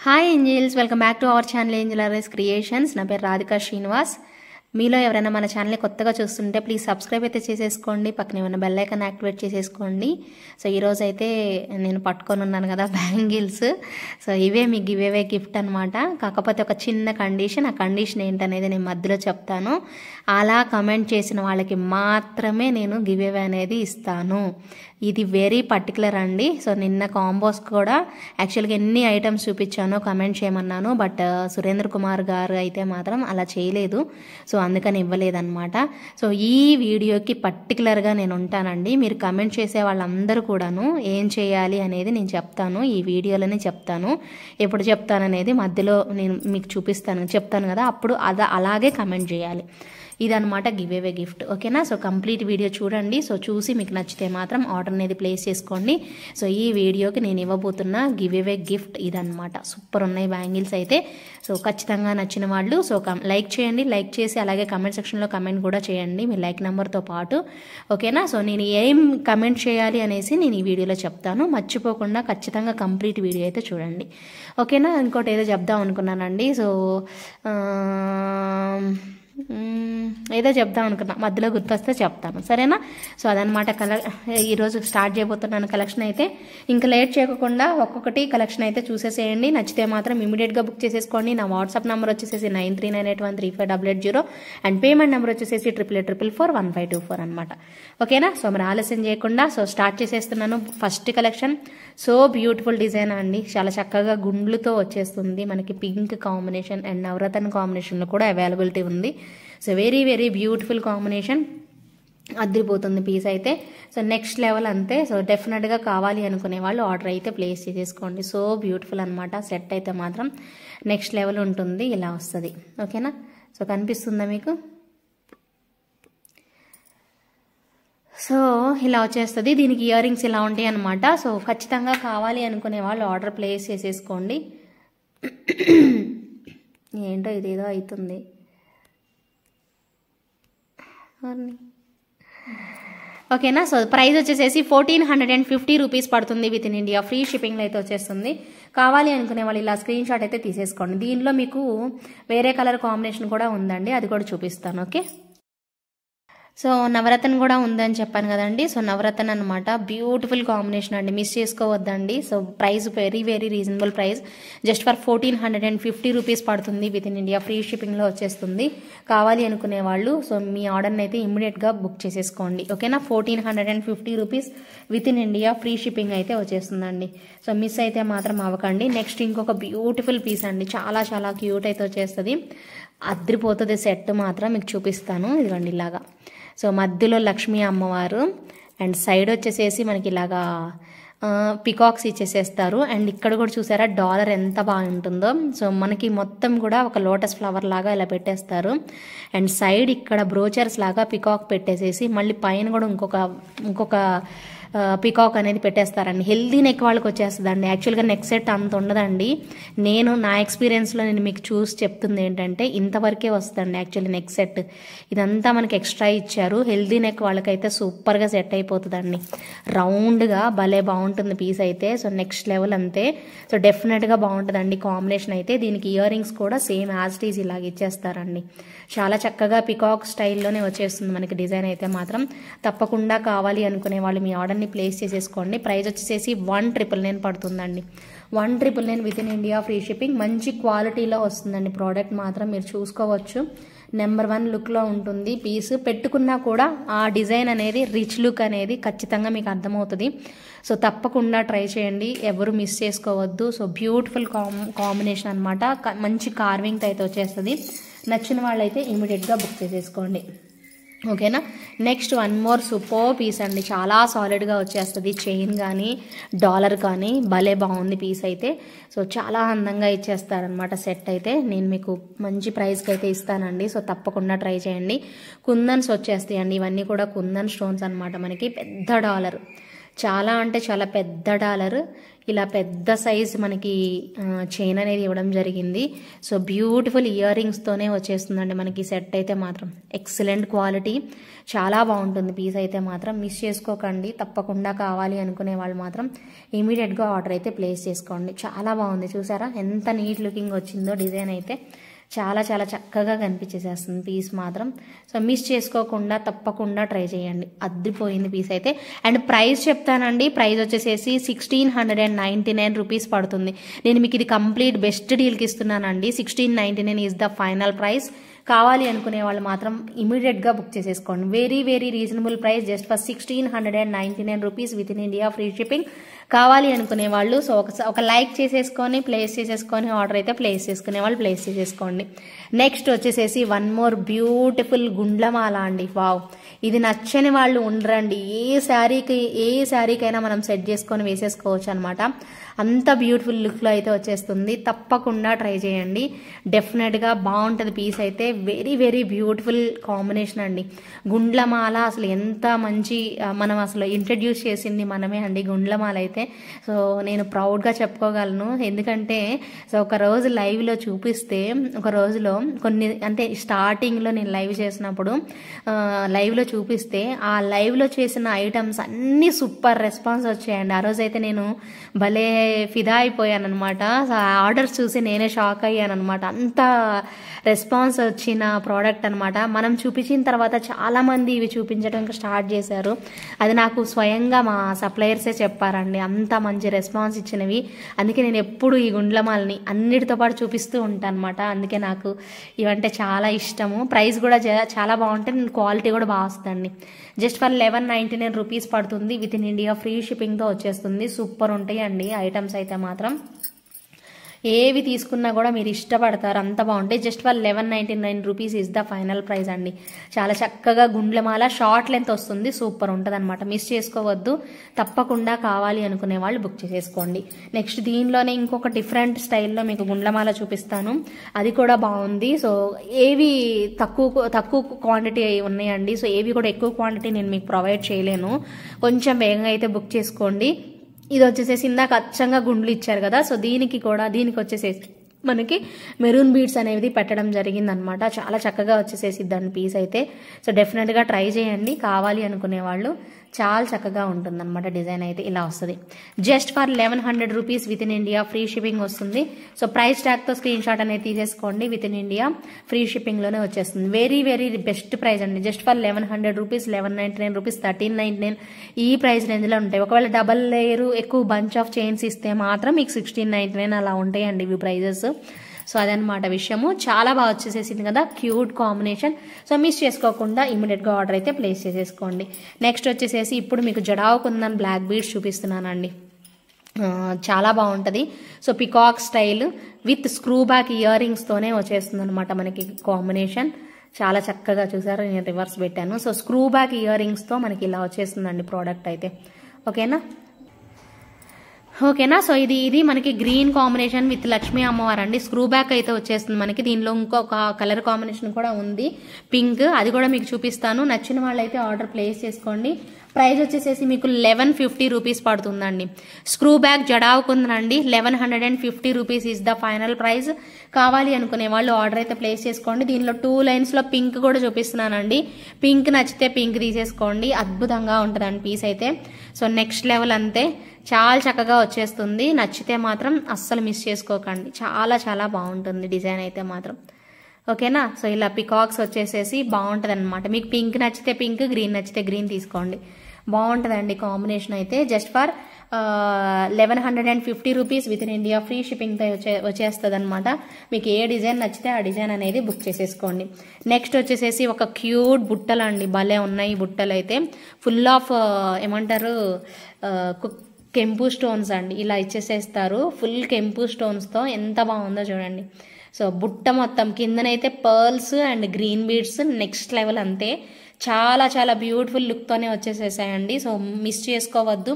Hi angels, welcome back to our channel Angel RS creations. నా పేరు రాధికా శ్రీనివాస్. మీలో ఎవరైనా మన ఛానల్ని కొత్తగా చూస్తుంటే ప్లీజ్ సబ్స్క్రైబ్ అయితే చేసేసుకోండి, పక్కనే ఉన్న బెల్ ఐకాన్ యాక్టివేట్ చేసేసుకోండి. సో ఈరోజు అయితే నేను పట్టుకొని ఉన్నాను కదా బ్యాంగిల్స్. సో ఇవే మీ గివ్ అవే గిఫ్ట్ అనమాట. కాకపోతే ఒక చిన్న కండిషన్, ఆ కండిషన్ ఏంటనేది నేను మధ్యలో చెప్తాను. అలా కమెంట్ చేసిన వాళ్ళకి మాత్రమే నేను గివ్ అవే అనేది ఇస్తాను. ఇది వెరీ పర్టికులర్ అండి. సో నిన్న కాంబోస్ కూడా యాక్చువల్గా ఎన్ని ఐటమ్స్ చూపించానో కమెంట్ చేయమన్నాను, బట్ సురేంద్ర కుమార్ గారు అయితే మాత్రం అలా చేయలేదు. సో అందుకని ఇవ్వలేదన్నమాట. సో ఈ వీడియోకి పర్టికులర్గా నేను ఉంటానండి. మీరు కమెంట్ చేసే వాళ్ళందరూ కూడాను ఏం చేయాలి అనేది నేను చెప్తాను, ఈ వీడియోలోనే చెప్తాను. ఎప్పుడు చెప్తాననేది మధ్యలో నేను మీకు చెప్తాను కదా, అప్పుడు అలాగే కమెంట్ చేయాలి. ఇదనమాట గివ్ అవే గిఫ్ట్, ఓకేనా? సో కంప్లీట్ వీడియో చూడండి. సో చూసి మీకు నచ్చితే మాత్రం ఆర్డర్ అనేది ప్లేస్ చేసుకోండి. సో ఈ వీడియోకి నేను ఇవ్వబోతున్న గివ్ అవే గిఫ్ట్ ఇదనమాట. సూపర్ ఉన్నాయి బ్యాంగిల్స్ అయితే. సో ఖచ్చితంగా నచ్చిన వాళ్ళు సో లైక్ చేయండి. లైక్ చేసి అలాగే కమెంట్ సెక్షన్లో కమెంట్ కూడా చేయండి మీ లైక్ నెంబర్తో పాటు, ఓకేనా? సో నేను ఏం కమెంట్ చేయాలి అనేసి నేను ఈ వీడియోలో చెప్తాను. మర్చిపోకుండా ఖచ్చితంగా కంప్లీట్ వీడియో అయితే చూడండి, ఓకేనా? ఇంకోటి ఏదో చెప్దాం అనుకున్నానండి. సో ఏదో చెప్దాం అనుకున్నా, మధ్యలో గుర్తొస్తే చెప్తాను, సరేనా? సో అదనమాట ఈరోజు స్టార్ట్ చేయబోతున్నాను కలెక్షన్ అయితే. ఇంకా లేట్ చేయకుండా ఒక్కొక్కటి కలెక్షన్ అయితే చూసేసేయండి. నచ్చితే మాత్రం ఇమీడియట్గా బుక్ చేసేసుకోండి. నా వాట్సాప్ నెంబర్ వచ్చేసేసి 9398135800 అండ్ పేమెంట్ నెంబర్ వచ్చేసేసి 88441524 అనమాట, ఓకేనా? సో మరి ఆలస్యం చేయకుండా సో స్టార్ట్ చేసేస్తున్నాను. First collection so beautiful design అండి, చాలా చక్కగా గుండ్లతో వచ్చేస్తుంది మనకి. పింక్ కాంబినేషన్ అండ్ నవరత్న కాంబినేషన్లో కూడా అవైలబిలిటీ ఉంది. So very very beautiful combination, అదిరిపోతుంది పీస్ అయితే. సో నెక్స్ట్ లెవెల్ అంతే. సో డెఫినెట్గా కావాలి అనుకునే వాళ్ళు ఆర్డర్ అయితే ప్లేస్ చేసేసుకోండి. సో బ్యూటిఫుల్ అనమాట. సెట్ అయితే మాత్రం నెక్స్ట్ లెవెల్ ఉంటుంది, ఇలా వస్తుంది, ఓకేనా? సో కనిపిస్తుందా మీకు? సో ఇలా వచ్చేస్తుంది. దీనికి ఇయర్ రింగ్స్ ఇలా ఉంటాయి అనమాట. సో ఖచ్చితంగా కావాలి అనుకునే వాళ్ళు ఆర్డర్ ప్లేస్ చేసేసుకోండి. ఏంటో ఇదేదో అవుతుంది. ఓకేనా? సో ప్రైస్ వచ్చేసేసి 1450 రూపీస్ పడుతుంది. విత్ ఇన్ ఇండియా ఫ్రీ షిప్పింగ్లో అయితే వచ్చేస్తుంది. కావాలి అనుకునే వాళ్ళు ఇలా స్క్రీన్ షాట్ అయితే తీసేసుకోండి. దీనిలో మీకు వేరే కలర్ కాంబినేషన్ కూడా ఉందండి, అది కూడా చూపిస్తాను, ఓకే? సో నవరత్న కూడా ఉందని చెప్పాను కదండి. సో నవరత్న అనమాట, బ్యూటిఫుల్ కాంబినేషన్ అండి, మిస్ చేసుకోవద్దండి. So price very very reasonable price, just for 1450 rupees పడుతుంది. విత్ ఇన్ ఇండియా ఫ్రీ షిప్పింగ్లో వచ్చేస్తుంది. కావాలి అనుకునే వాళ్ళు సో మీ ఆర్డర్ని అయితే ఇమ్మీడియట్గా బుక్ చేసేసుకోండి, ఓకేనా? 1450 rupees with in India free shipping అయితే వచ్చేస్తుందండి. సో మిస్ అయితే మాత్రం అవ్వకండి. నెక్స్ట్ ఇంకొక బ్యూటిఫుల్ పీస్ అండి, చాలా చాలా క్యూట్ అయితే వచ్చేస్తుంది, అద్రిపోతుంది సెట్ మాత్రం. మీకు చూపిస్తాను, ఇదిగోండి ఇలాగా. సో మధ్యలో లక్ష్మీ అమ్మవారు అండ్ సైడ్ వచ్చేసేసి మనకి ఇలాగా పికాక్స్ ఇచ్చేసేస్తారు. అండ్ ఇక్కడ కూడా చూసారా డాలర్ ఎంత బాగుంటుందో. సో మనకి మొత్తం కూడా ఒక లోటస్ ఫ్లవర్ లాగా ఇలా పెట్టేస్తారు. అండ్ సైడ్ ఇక్కడ బ్రోచర్స్ లాగా పికాక్ పెట్టేసేసి మళ్ళీ పైన కూడా ఇంకొక పికాక్ అనేది పెట్టేస్తారండి. హెల్దీ నెక్ వాళ్ళకి వచ్చేస్తుందండి. యాక్చువల్గా నెక్ సెట్ అంత ఉండదండి. నా ఎక్స్పీరియన్స్లో నేను మీకు చూసి చెప్తుంది ఏంటంటే ఇంతవరకే వస్తుందండి యాక్చువల్లీ నెక్ సెట్. ఇదంతా మనకి ఎక్స్ట్రా ఇచ్చారు. హెల్దీ నెక్ వాళ్ళకైతే సూపర్గా సెట్ అయిపోతుందండి. రౌండ్గా భలే బాగుంటుంది పీస్ అయితే. సో నెక్స్ట్ లెవెల్ అంతే. సో డెఫినెట్గా బాగుంటుందండి కాంబినేషన్ అయితే. దీనికి ఇయర్ రింగ్స్ కూడా సేమ్ యాజ్ ఇట్ ఈజ్ ఇలాగ ఇచ్చేస్తారండి. చాలా చక్కగా పికాక్ స్టైల్లోనే వచ్చేస్తుంది మనకి డిజైన్ అయితే మాత్రం. తప్పకుండా కావాలి అనుకునే వాళ్ళు మీ ఆర్డర్ని ప్లేస్ చేసేసుకోండి. ప్రైస్ వచ్చేసేసి 1999 పడుతుందండి. 1999 with in India free shipping. మంచి క్వాలిటీలో వస్తుందండి ప్రోడక్ట్ మాత్రం, మీరు చూసుకోవచ్చు. నెంబర్ 1 లుక్లో ఉంటుంది పీస్. పెట్టుకున్నా కూడా ఆ డిజైన్ అనేది రిచ్ లుక్ అనేది ఖచ్చితంగా మీకు అర్థమవుతుంది. సో తప్పకుండా ట్రై చేయండి, ఎవరు మిస్ చేసుకోవద్దు. సో బ్యూటిఫుల్ కాంబినేషన్ అనమాట, మంచి కార్వింగ్తో అయితే వచ్చేస్తుంది. నచ్చిన వాళ్ళైతే ఇమీడియట్గా బుక్ చేసేసుకోండి, ఓకేనా? నెక్స్ట్ 1 మోర్ సూపర్ పీస్ అండి, చాలా సాలిడ్గా వచ్చేస్తుంది. చైన్ కానీ డాలర్ కానీ భలే బాగుంది పీస్ అయితే. సో చాలా అందంగా ఇచ్చేస్తారనమాట సెట్ అయితే. నేను మీకు మంచి ప్రైస్కి అయితే ఇస్తానండి. సో తప్పకుండా ట్రై చేయండి. కుందన్స్ వచ్చేస్తాయండి, ఇవన్నీ కూడా కుందన్ స్టోన్స్ అనమాట మనకి. పెద్ద డాలర్, చాలా అంటే చాలా పెద్ద డాలర్, ఇలా పెద్ద సైజ్ మనకి చైన్ అనేది ఇవ్వడం జరిగింది. సో బ్యూటిఫుల్ ఇయర్ రింగ్స్తోనే వచ్చేస్తుందండి మనకి సెట్ అయితే మాత్రం. ఎక్సలెంట్ క్వాలిటీ, చాలా బాగుంటుంది పీస్ అయితే మాత్రం. మిస్ చేసుకోకండి, తప్పకుండా కావాలి అనుకునే వాళ్ళు మాత్రం ఇమీడియట్గా ఆర్డర్ అయితే ప్లేస్ చేసుకోండి. చాలా బాగుంది, చూసారా ఎంత నీట్ లుకింగ్ వచ్చిందో. డిజైన్ అయితే చాలా చాలా చక్కగా కనిపించేసేస్తుంది పీస్ మాత్రం. సో మిస్ చేసుకోకుండా తప్పకుండా ట్రై చేయండి, అద్దిపోయింది పీస్ అయితే. అండ్ ప్రైస్ చెప్తానండి, ప్రైస్ వచ్చేసేసి 1699 రూపీస్ పడుతుంది. నేను మీకు ఇది కంప్లీట్ బెస్ట్ డీల్కి ఇస్తున్నానండి. 1699 ఈజ్ ద ఫైనల్ ప్రైస్. కావాలి అనుకునే వాళ్ళు మాత్రం ఇమీడియట్గా బుక్ చేసేసుకోండి. Very very reasonable price, just for 1699 rupees with in India, free shipping. కావాలి అనుకునే వాళ్ళు సో ఒక లైక్ చేసేసుకొని ప్లేస్ చేసేసుకొని ఆర్డర్ అయితే ప్లేస్ చేసుకునే వాళ్ళు ప్లేస్ చేసేసుకోండి. నెక్స్ట్ వచ్చేసేసి వన్ మోర్ బ్యూటిఫుల్ గుండ్లమాల అండి. వావ్, ఇది నచ్చని వాళ్ళు ఉండరండి. ఏ శారీకైనా మనం సెట్ చేసుకొని వేసేసుకోవచ్చు అనమాట. అంత బ్యూటిఫుల్ లుక్లో అయితే వచ్చేస్తుంది. తప్పకుండా ట్రై చేయండి, డెఫినెట్గా బాగుంటుంది పీస్ అయితే. వెరీ వెరీ బ్యూటిఫుల్ కాంబినేషన్ అండి. గుండ్లమాల అసలు ఎంత మంచి, మనం అసలు ఇంట్రడ్యూస్ చేసింది మనమే అండి గుండ్లమాల అయితే. సో నేను ప్రౌడ్గా చెప్పుకోగలను, ఎందుకంటే సో ఒక రోజు లైవ్లో చూపిస్తే, ఒక రోజులో కొన్ని అంటే స్టార్టింగ్లో నేను లైవ్ చేసినప్పుడు లైవ్లో చూపిస్తే ఆ లైవ్లో చేసిన ఐటమ్స్ అన్నీ సూపర్ రెస్పాన్స్ వచ్చాయండి. ఆ రోజైతే నేను భలే ఫిదా అయిపోయాను అనమాట. ఆర్డర్స్ చూసి నేనే షాక్ అయ్యాను అనమాట. అంత రెస్పాన్స్ వచ్చిన ప్రోడక్ట్ అనమాట. మనం చూపించిన తర్వాత చాలామంది ఇవి చూపించడం స్టార్ట్ చేశారు. అది నాకు స్వయంగా మా సప్లయర్సే చెప్పారండి, అంత మంచి రెస్పాన్స్ ఇచ్చినవి. అందుకే నేను ఎప్పుడు ఈ గుండ్లమాలని అన్నిటితో పాటు చూపిస్తూ ఉంటాను అనమాట. అందుకే నాకు ఇవంటే చాలా ఇష్టము. ప్రైస్ కూడా చాలా బాగుంటుంది, క్వాలిటీ కూడా బాగా వస్తుందండి. జస్ట్ ఫర్ 1199 రూపీస్ పడుతుంది విత్ ఇన్ ఇండియా, ఫ్రీ షిప్పింగ్తో వచ్చేస్తుంది. సూపర్ ఉంటాయి అండి ఐటమ్స్ అయితే మాత్రం. ఏవి తీసుకున్నా కూడా మీరు ఇష్టపడతారు, అంత బాగుంటాయి. Just for 1199 rupees is the final price అండి. చాలా చక్కగా గుండ్లమాల షార్ట్ లెంత్ వస్తుంది, సూపర్ ఉంటుంది అనమాట. మిస్ చేసుకోవద్దు, తప్పకుండా కావాలి అనుకునే వాళ్ళు బుక్ చేసేసుకోండి. నెక్స్ట్ దీనిలోనే ఇంకొక డిఫరెంట్ స్టైల్లో మీకు గుండ్లమాల చూపిస్తాను, అది కూడా బాగుంది. సో ఏవి తక్కువ క్వాంటిటీ ఉన్నాయండి. సో ఏవి కూడా ఎక్కువ క్వాంటిటీ నేను మీకు ప్రొవైడ్ చేయలేను, కొంచెం వేగంగా అయితే బుక్ చేసుకోండి. ఇది వచ్చేసేసి ఇందాక అచ్చంగా గుండ్లు ఇచ్చారు కదా, సో దీనికి వచ్చేసేసి మనకి మెరూన్ బీడ్స్ అనేది పెట్టడం జరిగిందనమాట. చాలా చక్కగా వచ్చేసేసి దాని పీస్ అయితే. సో డెఫినెట్గా ట్రై చేయండి, కావాలి అనుకునే వాళ్ళు. చాలా చక్కగా ఉంటుందన్నమాట. డిజైన్ అయితే ఇలా వస్తుంది. Just for 1100 rupees with in India, free shipping వస్తుంది. సో ప్రైస్ ట్యాగ్తో స్క్రీన్ షాట్ అనేది తీసేసుకోండి. విత్ ఇన్ ఇండియా ఫ్రీ షిప్పింగ్లోనే వచ్చేస్తుంది. వెరీ వెరీ బెస్ట్ ప్రైస్ అండి. జస్ట్ ఫర్ 1100 రూపీస్, 1199 రూపీస్, 1399 ఈ ప్రైస్ రేంజ్లో ఉంటాయి. ఒకవేళ డబల్ లేయర్ ఎక్కువ బంచ్ ఆఫ్ చైన్స్ ఇస్తే మాత్రం మీకు 1699 అలా ఉంటాయండి ఇవి ప్రైజెస్. సో అదనమాట విషయము. చాలా బాగా వచ్చేసేసింది కదా, క్యూట్ కాంబినేషన్. సో మిస్ చేసుకోకుండా ఇమీడియట్గా ఆర్డర్ అయితే ప్లేస్ చేసేసుకోండి. నెక్స్ట్ వచ్చేసేసి ఇప్పుడు మీకు జడావు కుందన్ బ్లాక్ బీడ్స్ చూపిస్తున్నానండి. చాలా బాగుంటుంది. So peacock style with screw back ear రింగ్స్తోనే వచ్చేస్తుంది అనమాట మనకి కాంబినేషన్. చాలా చక్కగా చూసారు, నేను రివర్స్ పెట్టాను. సో స్క్రూ బ్యాక్ ఇయర్ రింగ్స్తో మనకి ఇలా వచ్చేస్తుందండి ప్రోడక్ట్ అయితే. ఓకేనా. సో ఇది మనకి గ్రీన్ కాంబినేషన్ విత్ లక్ష్మీ అమ్మవారు అండి. స్క్రూ బ్యాక్ అయితే వచ్చేస్తుంది మనకి. దీనిలో ఇంకొక కలర్ కాంబినేషన్ కూడా ఉంది, పింక్, అది కూడా మీకు చూపిస్తాను. నచ్చిన వాళ్ళైతే ఆర్డర్ ప్లేస్ చేసుకోండి. ప్రైస్ వచ్చేసేసి మీకు 1150 రూపీస్ పడుతుందండి. స్క్రూ బ్యాక్ జడావు కుందనండి, 1150 rupees is the final price. కావాలి అనుకునే వాళ్ళు ఆర్డర్ అయితే ప్లేస్ చేసుకోండి. దీనిలో 2 లైన్స్లో పింక్ కూడా చూపిస్తున్నానండి. పింక్ నచ్చితే పింక్ తీసేసుకోండి, అద్భుతంగా ఉంటుందండి పీస్ అయితే. సో నెక్స్ట్ లెవెల్ అంతే, చాలా చక్కగా వచ్చేస్తుంది. నచ్చితే మాత్రం అస్సలు మిస్ చేసుకోకండి, చాలా చాలా బాగుంటుంది డిజైన్ అయితే మాత్రం. ఓకేనా. సో ఇలా పికాక్స్ వచ్చేసేసి బాగుంటుంది అనమాట. మీకు పింక్ నచ్చితే పింక్, గ్రీన్ నచ్చితే గ్రీన్ తీసుకోండి, బాగుంటుందండి కాంబినేషన్ అయితే. Just for 1150 rupees with in India, free షిప్పింగ్తో వచ్చేస్తుంది అనమాట. మీకు ఏ డిజైన్ నచ్చితే ఆ డిజైన్ అనేది బుక్ చేసేసుకోండి. నెక్స్ట్ వచ్చేసేసి ఒక క్యూట్ బుట్టలు అండి, భలే ఉన్నాయి బుట్టలు అయితే. ఫుల్ ఆఫ్ ఏమంటారు కెంపు స్టోన్స్ అండి, ఇలా ఇచ్చేసేస్తారు. ఫుల్ కెంపు స్టోన్స్తో ఎంత బాగుందో చూడండి. సో బుట్ట మొత్తం కిందనైతే pearls and green beads, next level అంతే. చాలా చాలా బ్యూటిఫుల్ లుక్తోనే వచ్చేసేసాయండి. సో మిస్ చేసుకోవద్దు.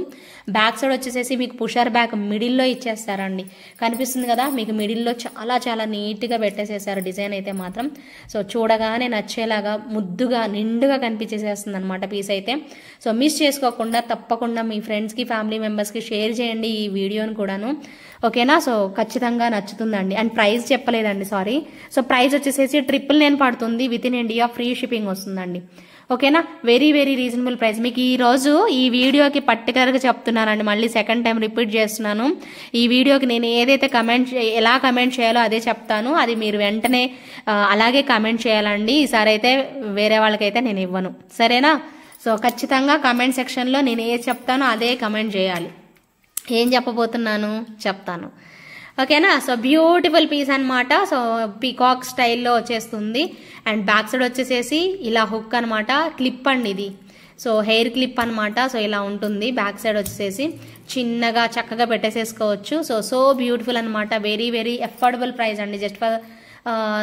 బ్యాక్ సైడ్ వచ్చేసేసి మీకు పుషర్ బ్యాక్ మిడిల్లో ఇచ్చేస్తారండి. కనిపిస్తుంది కదా మీకు మిడిల్లో చాలా చాలా నీట్గా పెట్టేసేసారు డిజైన్ అయితే మాత్రం. సో చూడగానే నచ్చేలాగా ముద్దుగా నిండుగా కనిపించేసేస్తుంది అనమాట పీస్ అయితే. సో మిస్ చేసుకోకుండా తప్పకుండా మీ ఫ్రెండ్స్కి ఫ్యామిలీ మెంబర్స్కి షేర్ చేయండి ఈ వీడియోని కూడాను. ఓకేనా? సో ఖచ్చితంగా నచ్చుతుందండి. అండ్ ప్రైస్ చెప్పలేదండి, సారీ. సో ప్రైస్ వచ్చేసేసి 999 పడుతుంది. With in India free shipping వస్తుందండి. ఓకేనా? Very very reasonable price. మీకు ఈ రోజు ఈ వీడియోకి పర్టికులర్గా చెప్తున్నానండి, మళ్ళీ సెకండ్ టైం రిపీట్ చేస్తున్నాను. ఈ వీడియోకి నేను ఏదైతే ఎలా కమెంట్ చేయాలో అదే చెప్తాను. అది మీరు వెంటనే అలాగే కమెంట్ చేయాలండి. ఈసారి అయితే వేరే వాళ్ళకైతే నేను ఇవ్వను, సరేనా? సో ఖచ్చితంగా కమెంట్ సెక్షన్లో నేను ఏది చెప్తానో అదే కమెంట్ చేయాలి. ఏం చెప్పబోతున్నాను చెప్తాను, ఓకేనా? సో బ్యూటిఫుల్ పీస్ అనమాట. సో పీకాక్ స్టైల్లో వచ్చేస్తుంది. అండ్ బ్యాక్ సైడ్ వచ్చేసేసి ఇలా హుక్ అనమాట, క్లిప్ అండి ఇది. సో హెయిర్ క్లిప్ అనమాట. సో ఇలా ఉంటుంది. బ్యాక్ సైడ్ వచ్చేసేసి చిన్నగా చక్కగా పెట్టేసేసుకోవచ్చు. సో బ్యూటిఫుల్ అనమాట. వెరీ వెరీ అఫోర్డబుల్ ప్రైస్ అండి. జస్ట్ ఫర్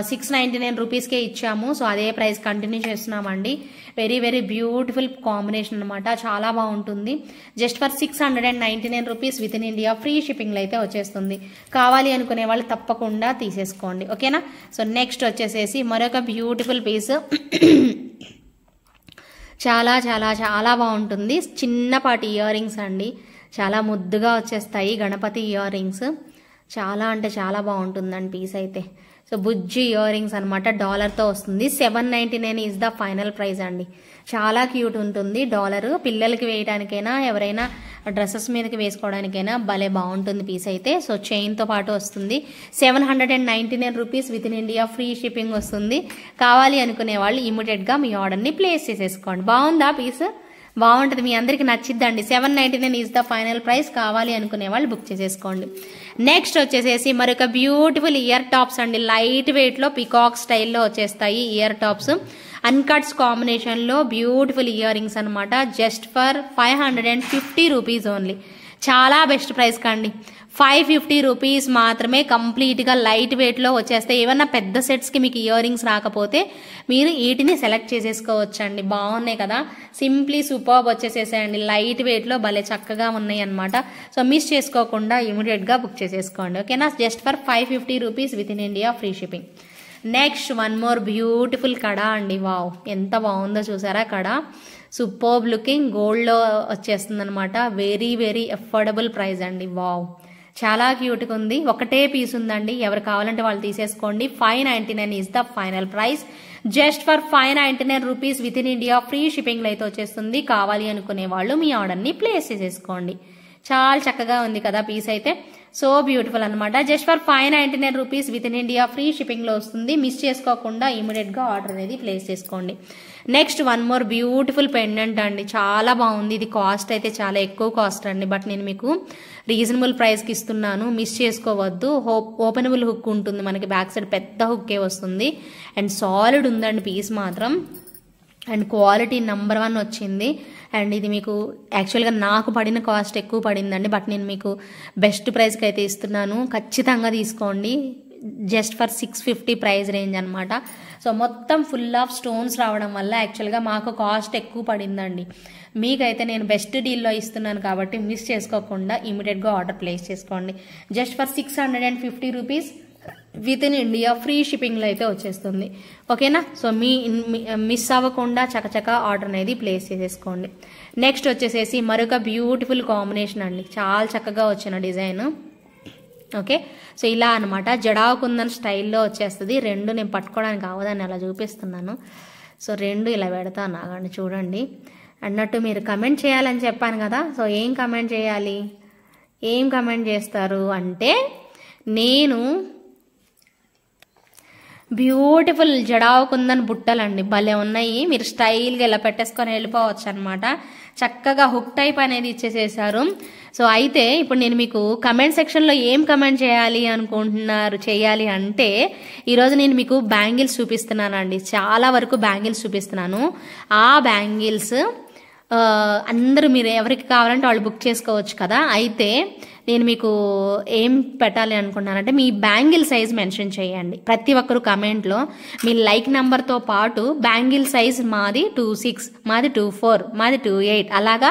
699 రూపీస్కే ఇచ్చాము. సో అదే ప్రైస్ కంటిన్యూ చేస్తున్నామండి. వెరీ వెరీ బ్యూటిఫుల్ కాంబినేషన్ అనమాట. చాలా బాగుంటుంది. Just for 699 rupees with in India free షిప్పింగ్లో అయితే వచ్చేస్తుంది. కావాలి అనుకునే వాళ్ళు తప్పకుండా తీసేసుకోండి, ఓకేనా? సో నెక్స్ట్ వచ్చేసేసి మరొక బ్యూటిఫుల్ పీస్. చాలా చాలా చాలా బాగుంటుంది. చిన్నపాటి ఇయర్ రింగ్స్ అండి, చాలా ముద్దుగా వచ్చేస్తాయి. గణపతి ఇయర్ రింగ్స్ చాలా అంటే చాలా బాగుంటుందండి పీస్ అయితే. సో బుజ్జి ఇయర్ రింగ్స్ అనమాట, డాలర్తో వస్తుంది. 799 ఈజ్ ద ఫైనల్ ప్రైస్ అండి. చాలా క్యూట్ ఉంటుంది. డాలర్ పిల్లలకి వేయడానికైనా ఎవరైనా డ్రెస్సెస్ మీదకి వేసుకోవడానికైనా భలే బాగుంటుంది పీస్ అయితే. సో చైన్తో పాటు వస్తుంది. 799 rupees with in India free shipping వస్తుంది. కావాలి అనుకునే వాళ్ళు ఇమీడియట్గా మీ ఆర్డర్ని ప్లేస్ చేసేసుకోండి. బాగుందా పీస్? బాగుంటుంది, మీ అందరికి నచ్చిద్దండి. 799 ఈజ్ ద ఫైనల్ ప్రైస్. కావాలి అనుకునే వాళ్ళు బుక్ చేసేసుకోండి. నెక్స్ట్ వచ్చేసేసి మరొక బ్యూటిఫుల్ ఇయర్ టాప్స్ అండి. లైట్ వెయిట్లో పికాక్ స్టైల్లో వచ్చేస్తాయి ఇయర్ టాప్స్. అన్కట్స్ కాంబినేషన్లో బ్యూటిఫుల్ ఇయర్ రింగ్స్ అనమాట. Just for 550 rupees only. చాలా బెస్ట్ ప్రైస్ కండి. 550 రూపీస్ మాత్రమే కంప్లీట్గా లైట్ వెయిట్లో వచ్చేస్తాయి. ఏమన్నా పెద్ద సెట్స్కి మీకు ఇయర్ రింగ్స్ రాకపోతే మీరు వీటిని సెలెక్ట్ చేసేసుకోవచ్చండి. బాగున్నాయి కదా, సింప్లీ సూపర్బ్ వచ్చేసేసాయండి. లైట్ వెయిట్లో భలే చక్కగా ఉన్నాయి అనమాట. సో మిస్ చేసుకోకుండా ఇమీడియట్గా బుక్ చేసేసుకోండి, ఓకేనా? Just for 550 rupees with in India free shipping. Next one more beautiful కడా అండి. వావ్, ఎంత బాగుందో చూసారా కడ. సూపర్బ్ లుకింగ్, గోల్డ్లో వచ్చేస్తుంది అనమాట. వెరీ వెరీ అఫోర్డబుల్ ప్రైస్ అండి. వావ్, చాలా క్యూట్గా ఉంది. ఒకటే పీస్ ఉందండి, ఎవరు కావాలంటే వాళ్ళు తీసేసుకోండి. 599 is the final price. Just for 599 rupees with in India free షిప్పింగ్లో అయితే వచ్చేస్తుంది. కావాలి అనుకునే వాళ్ళు మీ ఆర్డర్ని ప్లేస్ చేసేసుకోండి. చాలా చక్కగా ఉంది కదా పీస్ అయితే. సో బ్యూటిఫుల్ అనమాట. Just for 599 rupees with in India free షిప్పింగ్లో వస్తుంది. మిస్ చేసుకోకుండా ఇమీడియట్గా ఆర్డర్ అనేది ప్లేస్ చేసుకోండి. Next one more beautiful pendant అండి. చాలా బాగుంది. ఇది కాస్ట్ అయితే చాలా ఎక్కువ కాస్ట్ అండి, బట్ నేను మీకు రీజనబుల్ ప్రైస్కి ఇస్తున్నాను. మిస్ చేసుకోవద్దు. ఓపెనబుల్ హుక్ ఉంటుంది మనకి, బ్యాక్ సైడ్ పెద్ద హుక్కే వస్తుంది. అండ్ సాలిడ్ ఉందండి పీస్ మాత్రం. అండ్ క్వాలిటీ నెంబర్ 1 వచ్చింది. అండ్ ఇది మీకు యాక్చువల్గా నాకు పడిన కాస్ట్ ఎక్కువ పడిందండి, బట్ నేను మీకు బెస్ట్ ప్రైస్కి అయితే ఇస్తున్నాను. ఖచ్చితంగా తీసుకోండి. జస్ట్ ఫర్ 650 ప్రైస్ రేంజ్ అనమాట. సో మొత్తం ఫుల్ ఆఫ్ స్టోన్స్ రావడం వల్ల యాక్చువల్గా మాకు కాస్ట్ ఎక్కువ పడిందండి. మీకైతే నేను బెస్ట్ డీల్లో ఇస్తున్నాను కాబట్టి మిస్ చేసుకోకుండా ఇమీడియట్గా ఆర్డర్ ప్లేస్ చేసుకోండి. Just for 650 rupees with in India free షిప్పింగ్లో అయితే వచ్చేస్తుంది, ఓకేనా? సో మిస్ అవ్వకుండా చకచక ఆర్డర్ అనేది ప్లేస్ చేసేసుకోండి. నెక్స్ట్ వచ్చేసేసి మరొక బ్యూటిఫుల్ కాంబినేషన్ అండి. చాలా చక్కగా వచ్చిన డిజైన్, ఓకే? సో ఇలా అనమాట జడావు కుందన్ స్టైల్లో వచ్చేస్తుంది. రెండు నేను పట్టుకోవడానికి అవ్వదని అలా చూపిస్తున్నాను. సో రెండు ఇలా పెడతాను, ఆగండి చూడండి. అన్నట్టు మీరు కమెంట్ చేయాలని చెప్పాను కదా. సో ఏం కమెంట్ చేయాలి, ఏం కమెంట్ చేస్తారు అంటే, నేను బ్యూటిఫుల్ జడావు కుందన్ బుట్టలండి, భలే ఉన్నాయి. మీరు స్టైల్గా ఇలా పెట్టేసుకొని వెళ్ళిపోవచ్చు అనమాట. చక్కగా హుక్ టైప్ అనేది ఇచ్చేసేసారు. సో అయితే ఇప్పుడు నేను మీకు కమెంట్ సెక్షన్లో ఏం కమెంట్ చేయాలి అంటే, ఈరోజు నేను మీకు బ్యాంగిల్స్ చూపిస్తున్నానండి. చాలా వరకు బ్యాంగిల్స్ చూపిస్తున్నాను. ఆ బ్యాంగిల్స్ అందరూ మీరు ఎవరికి కావాలంటే వాళ్ళు బుక్ చేసుకోవచ్చు కదా. అయితే నేను మీకు ఏం పెట్టాలి అనుకుంటున్నానంటే మీ బ్యాంగిల్ సైజ్ మెన్షన్ చేయండి. ప్రతి ఒక్కరు కమెంట్లో మీ లైక్ నెంబర్తో పాటు బ్యాంగిల్ సైజ్ మాది 26, మాది 24, మాది 28 అలాగా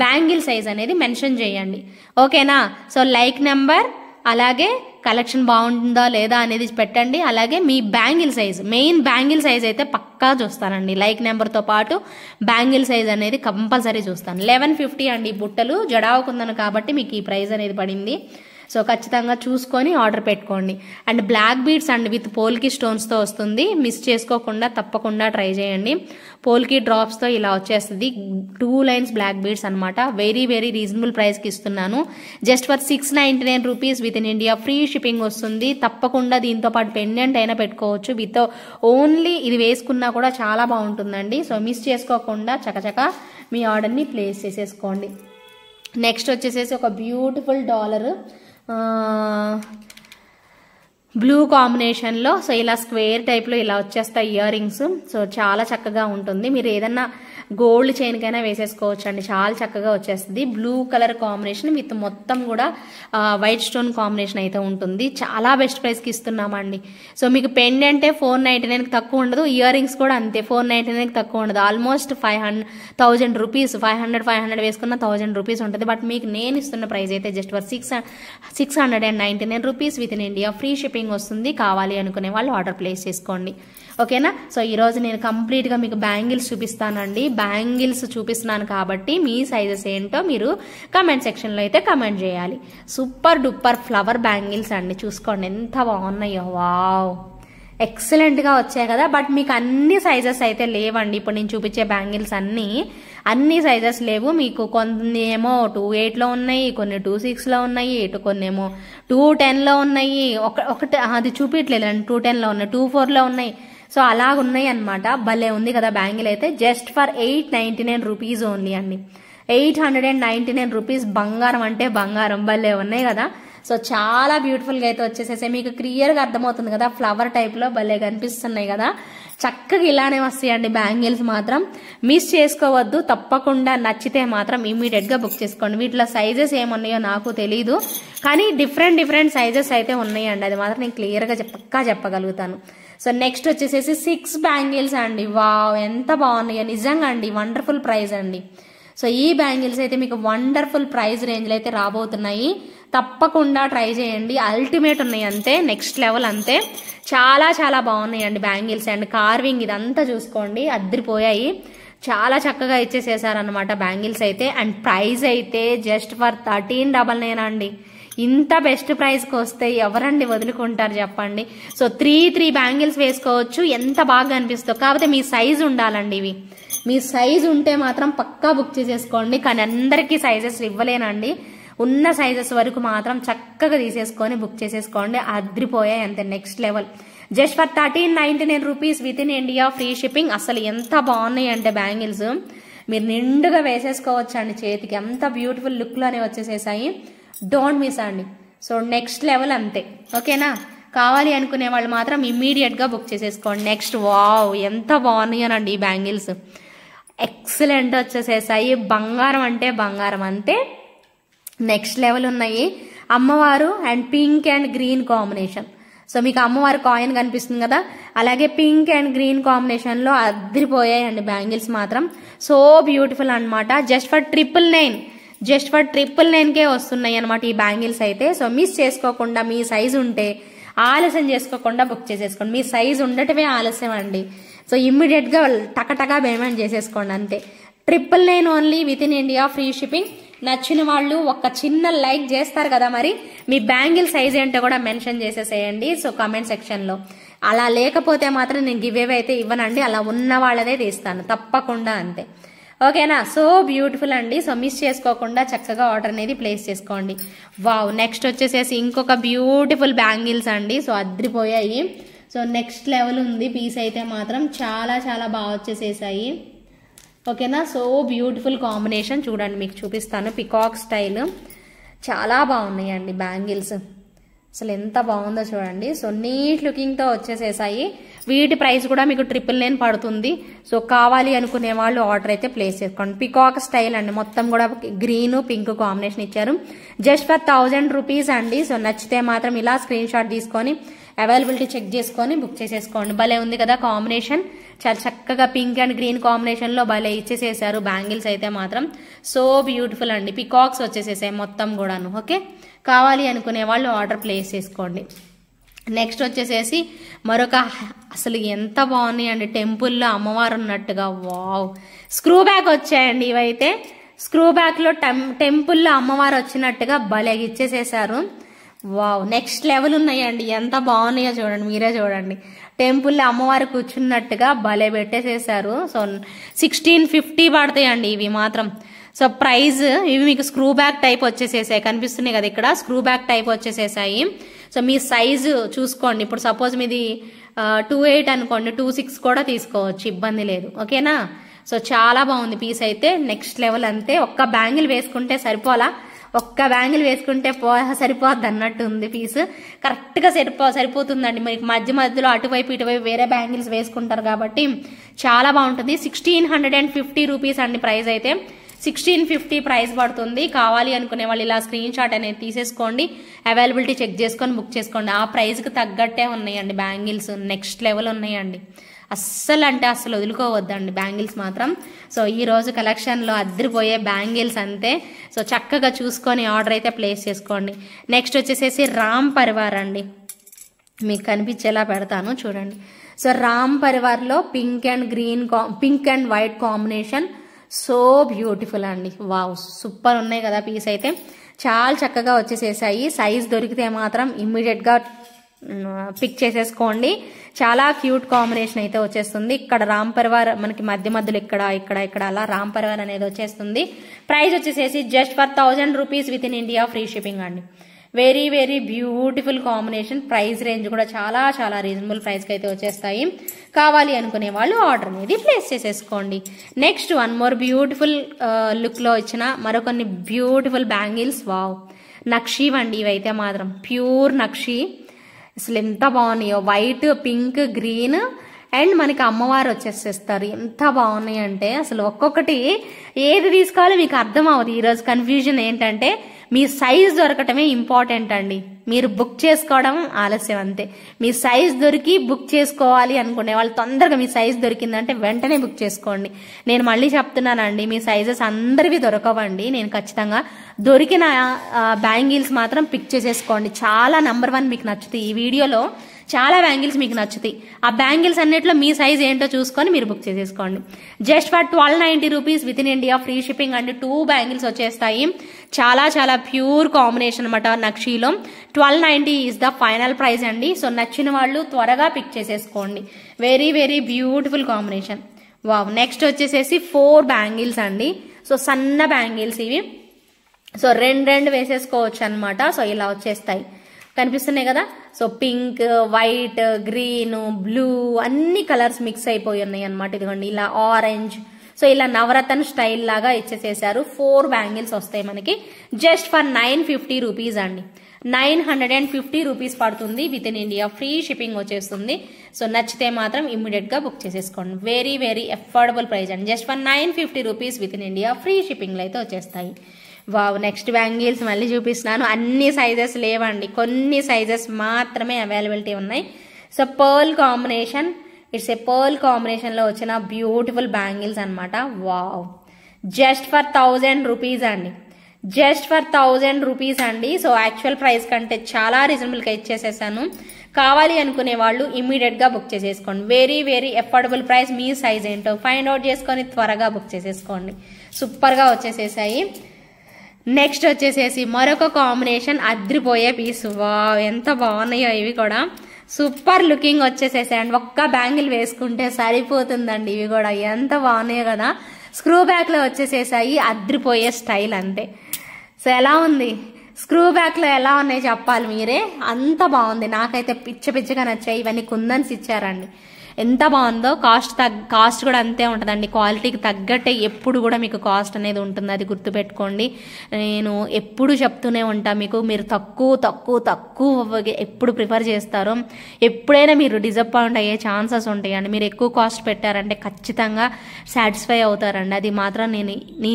బ్యాంగిల్ సైజ్ అనేది మెన్షన్ చేయండి. ఓకేనా? సో లైక్ నెంబర్ అలాగే కలెక్షన్ బాగుంటుందా లేదా అనేది పెట్టండి. అలాగే మీ bangle size, main bangle size అయితే పక్కా చూస్తానండి. లైక్ నెంబర్తో పాటు బ్యాంగిల్ సైజ్ అనేది కంపల్సరీ చూస్తాను. 1150 అండి బుట్టలు. జడావుకుందను కాబట్టి మీకు ఈ ప్రైస్ అనేది పడింది. సో ఖచ్చితంగా చూసుకొని ఆర్డర్ పెట్టుకోండి. And black beads and with polki స్టోన్స్తో వస్తుంది. మిస్ చేసుకోకుండా తప్పకుండా ట్రై చేయండి. పోల్కి డ్రాప్స్తో ఇలా వచ్చేస్తుంది. 2 లైన్స్ బ్లాక్ బీడ్స్ అనమాట. వెరీ వెరీ రీజనబుల్ ప్రైస్కి ఇస్తున్నాను. Just for 699 rupees with in India free shipping వస్తుంది. తప్పకుండా దీంతో పాటు పెండెంట్ అయినా పెట్టుకోవచ్చు. విత్ ఓన్లీ ఇది వేసుకున్నా కూడా చాలా బాగుంటుందండి. సో మిస్ చేసుకోకుండా చకచక మీ ఆర్డర్ని ప్లేస్ చేసేసుకోండి. నెక్స్ట్ వచ్చేసేసి ఒక బ్యూటిఫుల్ డాలర్ బ్లూ కాంబినేషన్లో. సో ఇలా స్క్వేర్ టైప్లో ఇలా వచ్చేస్తాయి ఇయర్ రింగ్స్. సో చాలా చక్కగా ఉంటుంది. మీరు ఏదన్నా గోల్డ్ చైన్కైనా వేసేసుకోవచ్చు అండి. చాలా చక్కగా వచ్చేస్తుంది. బ్లూ కలర్ కాంబినేషన్ విత్ మొత్తం కూడా వైట్ స్టోన్ కాంబినేషన్ అయితే ఉంటుంది. చాలా బెస్ట్ ప్రైస్కి ఇస్తున్నామండి. సో మీకు పెండెంటే 499కి తక్కువ ఉండదు. ఇయర్ రింగ్స్ కూడా అంతే 499కి తక్కువ ఉండదు. ఆల్మోస్ట్ 1000 రూపీస్, 500 వేసుకున్న 1000 రూపీస్ ఉంటుంది. బట్ మీకు నేను ఇస్తున్న ప్రైస్ అయితే just for 699 rupees with in India free shipping వస్తుంది. కావాలి అనుకునే వాళ్ళు ఆర్డర్ ప్లేస్ చేసుకోండి. ఓకేనా? సో ఈరోజు నేను కంప్లీట్గా మీకు బ్యాంగిల్స్ చూపిస్తానండి. బ్యాంగిల్స్ చూపిస్తున్నాను కాబట్టి మీ సైజెస్ ఏంటో మీరు కమెంట్ సెక్షన్లో అయితే కమెంట్ చేయాలి. సూపర్ డూపర్ ఫ్లవర్ బ్యాంగిల్స్ అండి. చూసుకోండి ఎంత బాగున్నాయో. వావ్, ఎక్సలెంట్గా వచ్చాయి కదా. బట్ మీకు అన్ని సైజెస్ అయితే లేవండి. ఇప్పుడు నేను చూపించే బ్యాంగిల్స్ అన్ని సైజెస్ లేవు. మీకు కొన్ని ఏమో 28లో ఉన్నాయి, కొన్ని 26లో ఉన్నాయి, కొన్ని ఏమో 210లో ఉన్నాయి. ఒకటి అది చూపించలేదండి. 210లో ఉన్నాయి, 24లో ఉన్నాయి. సో అలాగున్నాయి అనమాట. భలే ఉంది కదా బ్యాంగిల్ అయితే. జస్ట్ ఫర్ 899 రూపీస్ ఓన్లీ అండి. 899 రూపీస్. బంగారం అంటే బంగారం. భలే ఉన్నాయి కదా. సో చాలా బ్యూటిఫుల్గా అయితే వచ్చేసేసి మీకు క్లియర్గా అర్థమవుతుంది కదా. ఫ్లవర్ టైప్లో భలే కనిపిస్తున్నాయి కదా. చక్కగా ఇలానే వస్తాయండి బ్యాంగిల్స్. మాత్రం మిస్ చేసుకోవద్దు. తప్పకుండా నచ్చితే మాత్రం ఇమీడియట్గా బుక్ చేసుకోండి. వీటిలో సైజెస్ ఏమున్నాయో నాకు తెలీదు, కానీ డిఫరెంట్ సైజెస్ అయితే ఉన్నాయండి. అది మాత్రం నేను క్లియర్గా పక్కా చెప్పగలుగుతాను. సో నెక్స్ట్ వచ్చేసేసి 6 బ్యాంగిల్స్ అండి. వావ్, ఎంత బాగున్నాయో నిజంగా అండి. వండర్ఫుల్ ప్రైస్ అండి. సో ఈ బ్యాంగిల్స్ అయితే మీకు వండర్ఫుల్ ప్రైస్ రేంజ్లో అయితే రాబోతున్నాయి. తప్పకుండా ట్రై చేయండి. అల్టిమేట్ ఉన్నాయి అంతే. నెక్స్ట్ లెవెల్ అంతే. చాలా బాగున్నాయండి బ్యాంగిల్స్. అండ్ కార్వింగ్ ఇదంతా చూసుకోండి, అద్దరిపోయాయి. చాలా చక్కగా ఇచ్చేసేసారనమాట బ్యాంగిల్స్ అయితే. అండ్ ప్రైస్ అయితే జస్ట్ ఫర్ 1399 అండి. ఇంత బెస్ట్ ప్రైస్కి వస్తే ఎవరండి వదులుకుంటారు చెప్పండి. సో 3 బ్యాంగిల్స్ వేసుకోవచ్చు. ఎంత బాగా అనిపిస్తుందో. కాకపోతే మీ సైజు ఉండాలండి. ఇవి మీ సైజు ఉంటే మాత్రం పక్కా బుక్ చేసేసుకోండి. కానీ అందరికీ సైజెస్ ఇవ్వలేనండి. ఉన్న సైజెస్ వరకు మాత్రం చక్కగా తీసేసుకొని బుక్ చేసేసుకోండి. అద్రిపోయాయి అంతే. Next level. Just for 1399 rupees with in India free shipping. అసలు ఎంత బాగున్నాయి అంటే బ్యాంగిల్స్ మీరు నిండుగా వేసేసుకోవచ్చు అండి చేతికి. అంత బ్యూటిఫుల్ లుక్లోనే వచ్చేసేసాయి. డోంట్ మిస్ అండి. సో నెక్స్ట్ లెవెల్ అంతే. ఓకేనా? కావాలి అనుకునే వాళ్ళు మాత్రం ఇమ్మీడియట్గా బుక్ చేసేసుకోండి. నెక్స్ట్ వావ్, ఎంత బాగున్నాయనండి ఈ బ్యాంగిల్స్. ఎక్సలెంట్ వచ్చేసేసాయి. బంగారం అంటే బంగారం అంతే. నెక్స్ట్ లెవెల్ ఉన్నాయి. అమ్మవారు and pink and green combination. So మీకు అమ్మవారి కాయిన్ కనిపిస్తుంది కదా, అలాగే పింక్ అండ్ గ్రీన్ కాంబినేషన్లో అద్దరిపోయాయండి బ్యాంగిల్స్ మాత్రం. సో బ్యూటిఫుల్ అనమాట. జస్ట్ ఫర్ 999కే వస్తున్నాయి అనమాట ఈ బ్యాంగిల్స్ అయితే. సో మిస్ చేసుకోకుండా మీ సైజు ఉంటే ఆలస్యం చేసుకోకుండా బుక్ చేసేసుకోండి. మీ సైజు ఉండటమే ఆలస్యం అండి. సో ఇమ్మీడియట్గా టకటకా పేమెంట్ చేసేసుకోండి అంతే. 999 only with in India free shipping. నచ్చిన వాళ్ళు ఒక చిన్న లైక్ చేస్తారు కదా, మరి మీ బ్యాంగిల్ సైజ్ ఏంటో కూడా మెన్షన్ చేసేసేయండి సో కామెంట్ సెక్షన్లో. అలా లేకపోతే మాత్రం నేను గివ్ అవే అయితే ఇవ్వనండి. అలా ఉన్న వాళ్ళదే తీస్తాను తప్పకుండా అంతే. ఓకేనా? సో బ్యూటిఫుల్ అండి. సో మిస్ చేసుకోకుండా చక్కగా ఆర్డర్ అనేది ప్లేస్ చేసుకోండి. వావ్, నెక్స్ట్ వచ్చేసేసి ఇంకొక బ్యూటిఫుల్ బ్యాంగిల్స్ అండి. సో అద్రిపోయాయి. సో నెక్స్ట్ లెవెల్ ఉంది పీస్ అయితే మాత్రం. చాలా బాగా వచ్చేసేసాయి. ఓకేనా? So beautiful combination. చూడండి మీకు చూపిస్తాను. పికాక్ స్టైల్ చాలా బాగున్నాయండి బ్యాంగిల్స్. అసలు ఎంత బాగుందో చూడండి. సో నీట్ లుకింగ్తో వచ్చేసేసాయి. వీటి ప్రైస్ కూడా మీకు 999 పడుతుంది. సో కావాలి అనుకునే వాళ్ళు ఆర్డర్ అయితే ప్లేస్ చేసుకోండి. పికాక్ స్టైల్ అండి, మొత్తం కూడా గ్రీన్ పింక్ కాంబినేషన్ ఇచ్చారు. జస్ట్ ఫర్ 1000 రూపీస్ అండి. సో నచ్చితే మాత్రం ఇలా స్క్రీన్ షాట్ తీసుకొని అవైలబిలిటీ చెక్ చేసుకొని బుక్ చేసేసుకోండి. భలే ఉంది కదా కాంబినేషన్, చాలా చక్కగా పింక్ అండ్ గ్రీన్ కాంబినేషన్ లో భలే ఇచ్చేసేసారు. బ్యాంగిల్స్ అయితే మాత్రం సో బ్యూటిఫుల్ అండి. పికాక్స్ వచ్చేసేసాయి మొత్తం కూడాను. ఓకే, కావాలి అనుకునే వాళ్ళు ఆర్డర్ ప్లేస్ చేసుకోండి. నెక్స్ట్ వచ్చేసేసి మరొక, అసలు ఎంత బాగున్నాయి అండి, టెంపుల్లో అమ్మవారు ఉన్నట్టుగా. వావ్, స్క్రూ బ్యాక్ వచ్చాయండి ఇవైతే. స్క్రూ బ్యాక్ లో టెంపుల్లో అమ్మవారు వచ్చినట్టుగా భలే ఇచ్చేసేసారు. వావ్, నెక్స్ట్ లెవెల్ ఉన్నాయండి, ఎంత బాగున్నాయో చూడండి, మీరే చూడండి. టెంపుల్లో అమ్మవారు కూర్చున్నట్టుగా భలే పెట్టేసేసారు. సో 1650 పడతాయండి ఇవి మాత్రం. సో ప్రైస్ ఇవి మీకు స్క్రూ బ్యాక్ టైప్ వచ్చేసేసాయి, కనిపిస్తున్నాయి కదా ఇక్కడ, స్క్రూ బ్యాక్ టైప్ వచ్చేసేసాయి. సో మీ సైజు చూసుకోండి. ఇప్పుడు సపోజ్ మీది 28 అనుకోండి, 26 కూడా తీసుకోవచ్చు, ఇబ్బంది లేదు. ఓకేనా? సో చాలా బాగుంది పీస్ అయితే, నెక్స్ట్ లెవెల్ అంతే. ఒక్క బ్యాంగిల్ వేసుకుంటే సరిపోలా, ఒక్క బ్యాంగిల్ వేసుకుంటే సరిపోద్ది అన్నట్టు ఉంది పీస్. కరెక్ట్ గా సరిపోతుందండి. మీకు మధ్య మధ్యలో అటువైపు ఇటువైపు వేరే బ్యాంగిల్స్ వేసుకుంటారు కాబట్టి చాలా బాగుంటుంది. 1650 రూపీస్ అండి ప్రైస్ అయితే. 1650 ప్రైస్ పడుతుంది. కావాలి అనుకునే వాళ్ళు ఇలా స్క్రీన్ షాట్ అనేది తీసేసుకోండి, అవైలబిలిటీ చెక్ చేసుకొని బుక్ చేసుకోండి. ఆ ప్రైస్కి తగ్గట్టే ఉన్నాయండి బ్యాంగిల్స్, నెక్స్ట్ లెవెల్ ఉన్నాయండి. అస్సలు అంటే అస్సలు వదులుకోవద్దండి బ్యాంగిల్స్ మాత్రం. సో ఈ రోజు కలెక్షన్లో అద్దరిపోయే బ్యాంగిల్స్ అంతే. సో చక్కగా చూసుకొని ఆర్డర్ అయితే ప్లేస్ చేసుకోండి. నెక్స్ట్ వచ్చేసేసి రామ్ పరివార్ అండి, మీకు కనిపించేలా పెడతాను చూడండి. సో రామ్ పరివార్లో pink and white combination, so beautiful అండి. వావ్, సూపర్ ఉన్నాయి కదా పీస్ అయితే, చాలా చక్కగా వచ్చేసేసాయి. సైజ్ దొరికితే మాత్రం ఇమ్మీడియట్ గా పిక్ చేసేసుకోండి. చాలా క్యూట్ కాంబినేషన్ అయితే వచ్చేస్తుంది. ఇక్కడ రామ్ పరివార్ మనకి మధ్య మధ్యలో ఇక్కడ అలా రామ్ పరివార్ అనేది వచ్చేస్తుంది. ప్రైస్ వచ్చేసేసి just for 1000 rupees with in India, free shipping అండి. Very very beautiful combination. Price range కూడా చాలా చాలా రీజనబుల్ ప్రైస్ కి అయితే వచ్చేస్తాయి. కావాలి అనుకునే వాళ్ళు ఆర్డర్ అనేది ప్లేస్ చేసేసుకోండి. Next one more beautiful look లో ఇచ్చిన మరికొన్ని బ్యూటిఫుల్ బ్యాంగిల్స్. వావ్, నక్షీ అండి ఇవైతే మాత్రం, ప్యూర్ నక్షీ. అసలు ఎంత బాగున్నాయో, వైట్ పింక్ గ్రీన్ అండ్ మనకి అమ్మవారు వచ్చేసేస్తారు. ఎంత బాగున్నాయి అంటే అసలు ఒక్కొక్కటి ఏది తీసుకోవాలో మీకు అర్థం అవ్వదు. ఈరోజు కన్ఫ్యూజన్ ఏంటంటే మీ సైజ్ దొరకటమే ఇంపార్టెంట్ అండి, మీరు బుక్ చేసుకోవడం ఆలస్యం అంతే. మీ సైజ్ దొరికి బుక్ చేసుకోవాలి అనుకునే వాళ్ళు తొందరగా మీ సైజ్ దొరికిందంటే వెంటనే బుక్ చేసుకోండి. నేను మళ్ళీ చెప్తున్నానండి, మీ సైజెస్ అందరివి దొరకవండి. నేను ఖచ్చితంగా దొరికిన బ్యాంగిల్స్ మాత్రం పిక్ చేసేసుకోండి. చాలా నంబర్ 1 మీకు నచ్చుతాయి. ఈ వీడియోలో చాలా బ్యాంగిల్స్ మీకు నచ్చుతాయి. ఆ బ్యాంగిల్స్ అన్నిట్లో మీ సైజ్ ఏంటో చూసుకొని మీరు బుక్ చేసేసుకోండి. Just for 1290 rupees with in India, free shipping అండి. 2 బ్యాంగిల్స్ వచ్చేస్తాయి. చాలా చాలా ప్యూర్ కాంబినేషన్ అనమాట నక్షీలో. 1290 ఈజ్ ద ఫైనల్ ప్రైస్ అండి. సో నచ్చిన వాళ్ళు త్వరగా పిక్ చేసేసుకోండి. Very very beautiful combination. Wow, next వచ్చేసేసి 4 బ్యాంగిల్స్ అండి. సో సన్న బ్యాంగిల్స్ ఇవి. సో రెండు వేసేసుకోవచ్చు అనమాట. సో ఇలా వచ్చేస్తాయి, కనిపిస్తున్నాయి కదా. So pink, white, green, blue అన్ని కలర్స్ మిక్స్ అయిపోయి ఉన్నాయి అనమాట. ఇదిగోండి ఇలా ఆరెంజ్. సో ఇలా నవరత్న స్టైల్ లాగా ఇచ్చేసేసారు. 4 బ్యాంగిల్స్ వస్తాయి మనకి. జస్ట్ ఫర్ 950 రూపీస్ అండి. 950 రూపీస్ పడుతుంది with in India, free shipping వచ్చేస్తుంది. సో నచ్చితే మాత్రం ఇమ్మీడియట్ గా బుక్ చేసేసుకోండి. వెరీ వెరీ అఫోర్డబుల్ ప్రైస్ అండి. Just for 950 rupees with in India, free shipping లో అయితే వచ్చేస్తాయి. వావ్, నెక్స్ట్ బ్యాంగిల్స్ మళ్ళీ చూపిస్తున్నాను. అన్ని సైజెస్ లేవండి, కొన్ని సైజెస్ మాత్రమే అవైలబిలిటీ ఉన్నాయి. So pearl combination, it's a pearl combination లో వచ్చిన బ్యూటిఫుల్ బ్యాంగిల్స్ అనమాట. వావ్, జస్ట్ ఫర్ 1000 రూపీస్ అండి. జస్ట్ ఫర్ 1000 రూపీస్ అండి. సో యాక్చువల్ ప్రైస్ కంటే చాలా రీజనబుల్ గా ఇచ్చేసేసాను. కావాలి అనుకునే వాళ్ళు ఇమ్మీడియట్ గా బుక్ చేసేసుకోండి. Very very affordable price. మీ సైజ్ ఏంటో ఫైండ్ అవుట్ చేసుకొని త్వరగా బుక్ చేసేసుకోండి. సూపర్ గా వచ్చేసేసాయి. నెక్స్ట్ వచ్చేసేసి మరొక కాంబినేషన్ అద్రిపోయే పీస్. వావ్, ఎంత బాగున్నాయో ఇవి కూడా. సూపర్ లుకింగ్ వచ్చేసేసాయండి. ఒక్క బ్యాంగిల్ వేసుకుంటే సరిపోతుందండి. ఇవి కూడా ఎంత బాగున్నాయో కదా. స్క్రూ బ్యాక్ లో వచ్చేసేసాయి, అద్రిపోయే స్టైల్ అంతే. సో ఎలా ఉంది, స్క్రూ బ్యాక్ లో ఎలా ఉన్నాయి చెప్పాలి మీరే. అంత బాగుంది, నాకైతే పిచ్చగా నచ్చాయి. ఇవన్నీ కుందన్స్ ఇచ్చారండి. ఎంత బాగుందో. కాస్ట్ కూడా అంతే ఉంటుందండి, క్వాలిటీకి తగ్గట్టే ఎప్పుడు కూడా మీకు కాస్ట్ అనేది ఉంటుంది, అది గుర్తుపెట్టుకోండి. నేను ఎప్పుడు చెప్తూనే ఉంటా మీకు, మీరు తక్కువ ఎప్పుడు ప్రిఫర్ చేస్తారో ఎప్పుడైనా మీరు డిసప్పాయింట్ అయ్యే ఛాన్సెస్ ఉంటాయండి. మీరు ఎక్కువ కాస్ట్ పెట్టారంటే ఖచ్చితంగా సాటిస్ఫై అవుతారండి. అది మాత్రం నేను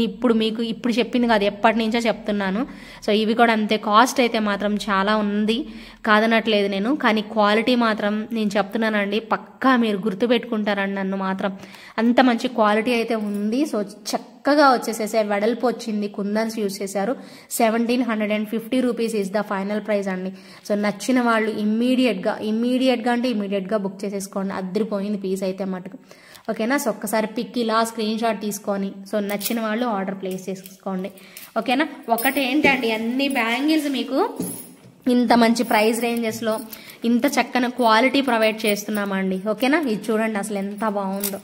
ఇప్పుడు చెప్పింది కాదు, ఎప్పటి నుంచో చెప్తున్నాను. సో ఇవి కూడా అంతే, కాస్ట్ అయితే మాత్రం చాలా ఉంది కాదనట్లేదు నేను, కానీ క్వాలిటీ మాత్రం నేను చెప్తున్నానండి, పక్కా మీరు గుర్తుపెట్టుకుంటారండి నన్ను మాత్రం. అంత మంచి క్వాలిటీ అయితే ఉంది. సో చక్కగా వచ్చేసేసే వెడల్పు వచ్చింది, కుందన్స్ యూజ్ చేశారు. 1750 rupees is the final price అండి. సో నచ్చిన వాళ్ళు ఇమ్మీడియట్గా బుక్ చేసేసుకోండి. అద్దరిపోయింది పీస్ అయితే మటుకు. ఓకేనా. సో ఒక్కసారి పిక్ ఇలా స్క్రీన్ షాట్ తీసుకొని సో నచ్చిన వాళ్ళు ఆర్డర్ ప్లేస్ చేసుకోండి. ఓకేనా. ఒకటి ఏంటండి, అన్ని బ్యాంగిల్స్ మీకు ఇంత మంచి ప్రైస్ రేంజెస్లో ఇంత చక్కని క్వాలిటీ ప్రొవైడ్ చేస్తున్నామండి. ఓకేనా. ఇది చూడండి అసలు ఎంత బాగుందో,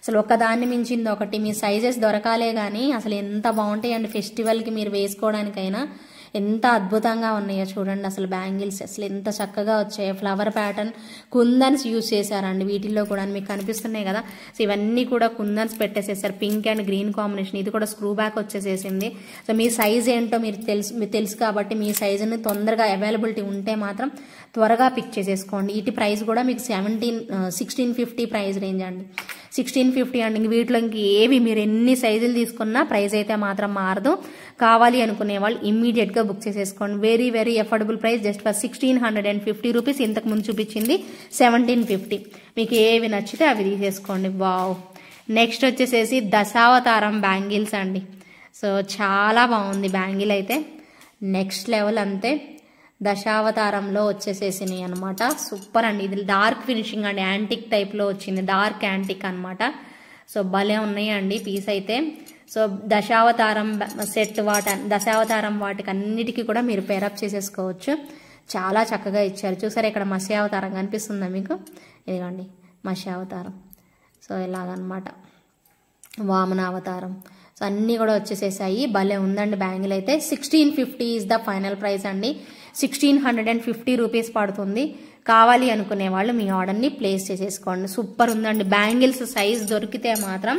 అసలు ఒకదాన్ని మించింది ఒకటి. మీ సైజెస్ దొరకాలే కానీ అసలు ఎంత బాగుంటాయండి, ఫెస్టివల్కి మీరు వేసుకోవడానికైనా ఎంత అద్భుతంగా ఉన్నాయో చూడండి. అసలు బ్యాంగిల్స్ అసలు ఎంత చక్కగా వచ్చాయో, ఫ్లవర్ ప్యాటర్న్ కుందన్స్ యూజ్ చేశారండి వీటిల్లో కూడా, మీకు కనిపిస్తున్నాయి కదా. సో ఇవన్నీ కూడా కుందన్స్ పెట్టేసేసారు, పింక్ అండ్ గ్రీన్ కాంబినేషన్. ఇది కూడా స్క్రూ బ్యాక్ వచ్చేసేసింది. సో మీ సైజ్ ఏంటో మీకు తెలుసు కాబట్టి మీ సైజుని తొందరగా అవైలబిలిటీ ఉంటే మాత్రం త్వరగా పిక్ చేసేసుకోండి. వీటి ప్రైస్ కూడా మీకు 1650 ప్రైస్ రేంజ్ అండి, 1650 అండి. ఇంక వీటిలో ఇంక ఏవి మీరు ఎన్ని సైజులు తీసుకున్నా ప్రైస్ అయితే మాత్రం మారదు. కావాలి అనుకునే వాళ్ళు ఇమ్మీడియట్గా బుక్ చేసేసుకోండి. Very very affordable price, just for 1650 rupees. ఇంతకు ముందు చూపించింది 1750. మీకు ఏవి నచ్చితే అవి తీసేసుకోండి. వావ్. నెక్స్ట్ వచ్చేసేసి దశావతారం బ్యాంగిల్స్ అండి. సో చాలా బాగుంది బ్యాంగిల్ అయితే, నెక్స్ట్ లెవెల్ అంతే. దశావతారంలో వచ్చేసేసినాయి అనమాట, సూపర్ అండి. ఇది డార్క్ ఫినిషింగ్ అండి, యాంటిక్ టైప్లో వచ్చింది, డార్క్ యాంటిక్ అనమాట. సో భలే ఉన్నాయండి పీస్ అయితే. సో దశావతారం సెట్ దశావతారం వాటికి అన్నిటికీ కూడా మీరు పేరప్ చేసేసుకోవచ్చు. చాలా చక్కగా ఇచ్చారు. చూసారా ఇక్కడ మత్స్యావతారం కనిపిస్తుందా మీకు, ఇదిగోండి మత్స్యావతారం. సో ఇలాగనమాట వామనావతారం. సో అన్నీ కూడా వచ్చేసేసాయి. భలే ఉందండి బ్యాంగిల్ అయితే. 1650 ఈజ్ ద ఫైనల్ ప్రైస్ అండి, 1650 రూపీస్ పడుతుంది. కావాలి అనుకునే వాళ్ళు మీ ఆర్డర్ని ప్లేస్ చేసేసుకోండి. సూపర్ ఉందండి బ్యాంగిల్స్. సైజ్ దొరికితే మాత్రం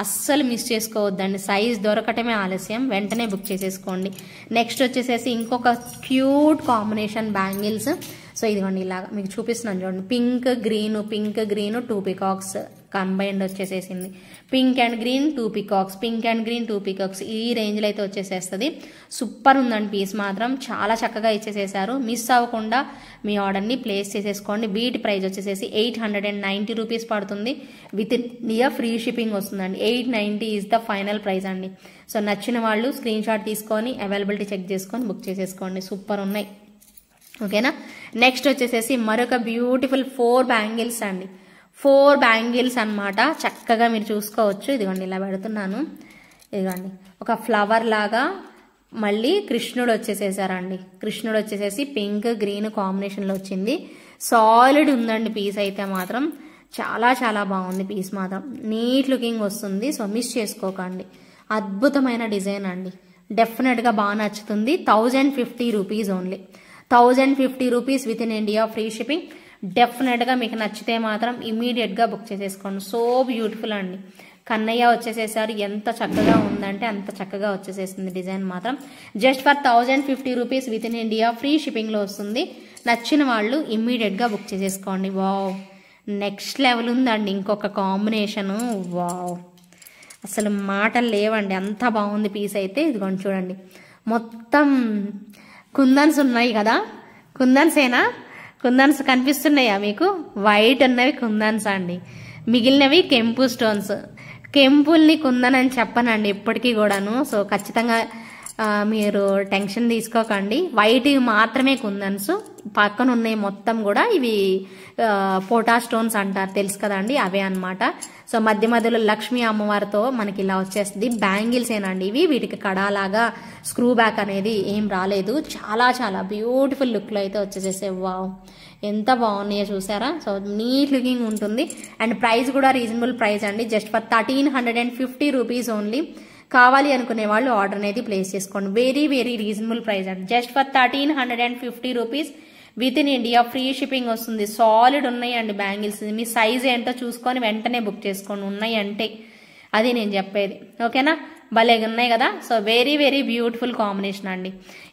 అస్సలు మిస్ చేసుకోవద్దండి, సైజ్ దొరకటమే ఆలస్యం, వెంటనే బుక్ చేసేసుకోండి. నెక్స్ట్ వచ్చేసేసి ఇంకొక క్యూట్ కాంబినేషన్ బ్యాంగిల్స్. సో ఇదిగోండి ఇలాగా మీకు చూపిస్తున్నాను చూడండి, పింక్ గ్రీన్ 2 పికాక్స్ కంబైన్డ్ వచ్చేసేసింది. పింక్ అండ్ గ్రీన్ 2 పికాక్స్ ఈ రేంజ్లో అయితే వచ్చేసేస్తుంది. సూపర్ ఉందండి పీస్ మాత్రం, చాలా చక్కగా ఇచ్చేసేసారు. మిస్ అవ్వకుండా మీ ఆర్డర్ని ప్లేస్ చేసేసుకోండి. వీటి ప్రైస్ వచ్చేసేసి 890 రూపీస్ పడుతుంది. విత్ ఇండియా ఫ్రీ షిప్పింగ్ వస్తుందండి. 890 ఈజ్ ద ఫైనల్ ప్రైస్ అండి. సో నచ్చిన వాళ్ళు స్క్రీన్ షాట్ తీసుకొని అవైలబిలిటీ చెక్ చేసుకొని బుక్ చేసేసుకోండి. సూపర్ ఉన్నాయి. ఓకేనా. నెక్స్ట్ వచ్చేసేసి మరొక బ్యూటిఫుల్ 4 బ్యాంగిల్స్ అండి, 4 బ్యాంగిల్స్ అనమాట. చక్కగా మీరు చూసుకోవచ్చు. ఇదిగోండి ఇలా పెడుతున్నాను. ఇదిగోండి ఒక ఫ్లవర్ లాగా మళ్ళీ కృష్ణుడు వచ్చేసేసారండి. కృష్ణుడు వచ్చేసేసి పింక్ గ్రీన్ కాంబినేషన్లో వచ్చింది. సాలిడ్ ఉందండి పీస్ అయితే మాత్రం, చాలా చాలా బాగుంది పీస్ మాత్రం, నీట్ లుకింగ్ వస్తుంది. సో మిస్ చేసుకోకండి, అద్భుతమైన డిజైన్ అండి, డెఫినెట్గా బాగా నచ్చుతుంది. 1050 rupees only, 1050 rupees with in India free shipping. డెఫినెట్గా మీకు నచ్చితే మాత్రం ఇమీడియట్గా బుక్ చేసేసుకోండి. సో బ్యూటిఫుల్ అండి. కన్నయ్య వచ్చేసేసారు, ఎంత చక్కగా ఉందంటే అంత చక్కగా వచ్చేసేసింది డిజైన్ మాత్రం. Just for 1050 rupees with in India free షిప్పింగ్లో వస్తుంది. నచ్చిన వాళ్ళు ఇమ్మీడియట్గా బుక్ చేసేసుకోండి. వావ్, నెక్స్ట్ లెవెల్ ఉందండి ఇంకొక కాంబినేషను. వావ్, అసలు మాటలు లేవండి, అంత బాగుంది పీస్ అయితే. ఇదిగోండి చూడండి, మొత్తం కుందన్స్ ఉన్నాయి కదా, కుందన్సేనా? కుందన్స్ కనిపిస్తున్నాయా మీకు? వైట్ ఉన్నవి కుందన్స్ అండి, మిగిలినవి కెంపు స్టోన్స్. కెంపుల్ని కుందన్ అని చెప్పనండి ఎప్పటికీ కూడాను. సో ఖచ్చితంగా మీరు టెన్షన్ తీసుకోకండి, వైట్ మాత్రమే కుందన్స్. పక్కన ఉన్నాయి మొత్తం కూడా ఇవి పోటా స్టోన్స్ అంటారు, తెలుసు కదండి, అవే అనమాట. సో మధ్య మధ్యలో లక్ష్మీ అమ్మవారితో మనకి ఇలా వచ్చేస్తుంది. బ్యాంగిల్స్ ఏనండి ఇవి, వీటికి కడాలాగా స్క్రూ బ్యాక్ అనేది ఏం రాలేదు. చాలా చాలా బ్యూటిఫుల్ లుక్లో అయితే వచ్చేసేసే. వావ్, ఎంత బాగున్నాయో చూసారా. సో నీట్ లుకింగ్ ఉంటుంది. అండ్ ప్రైస్ కూడా రీజనబుల్ ప్రైస్ అండి, జస్ట్ ఫర్ 1350 రూపీస్ ఓన్లీ. కావాలి అనుకునే వాళ్ళు ఆర్డర్ అనేది ప్లేస్ చేసుకోండి. వెరీ వెరీ రీజనబుల్ ప్రైస్ అండి, just for 1350 rupees with in India free shipping వస్తుంది. సాలిడ్ ఉన్నాయండి బ్యాంగిల్స్. మీ సైజ్ ఏంటో చూసుకొని వెంటనే బుక్ చేసుకోండి ఉన్నాయి అంటే. అది నేను చెప్పేది. ఓకేనా, భలేగా ఉన్నాయి కదా. So very very beautiful combination అండి.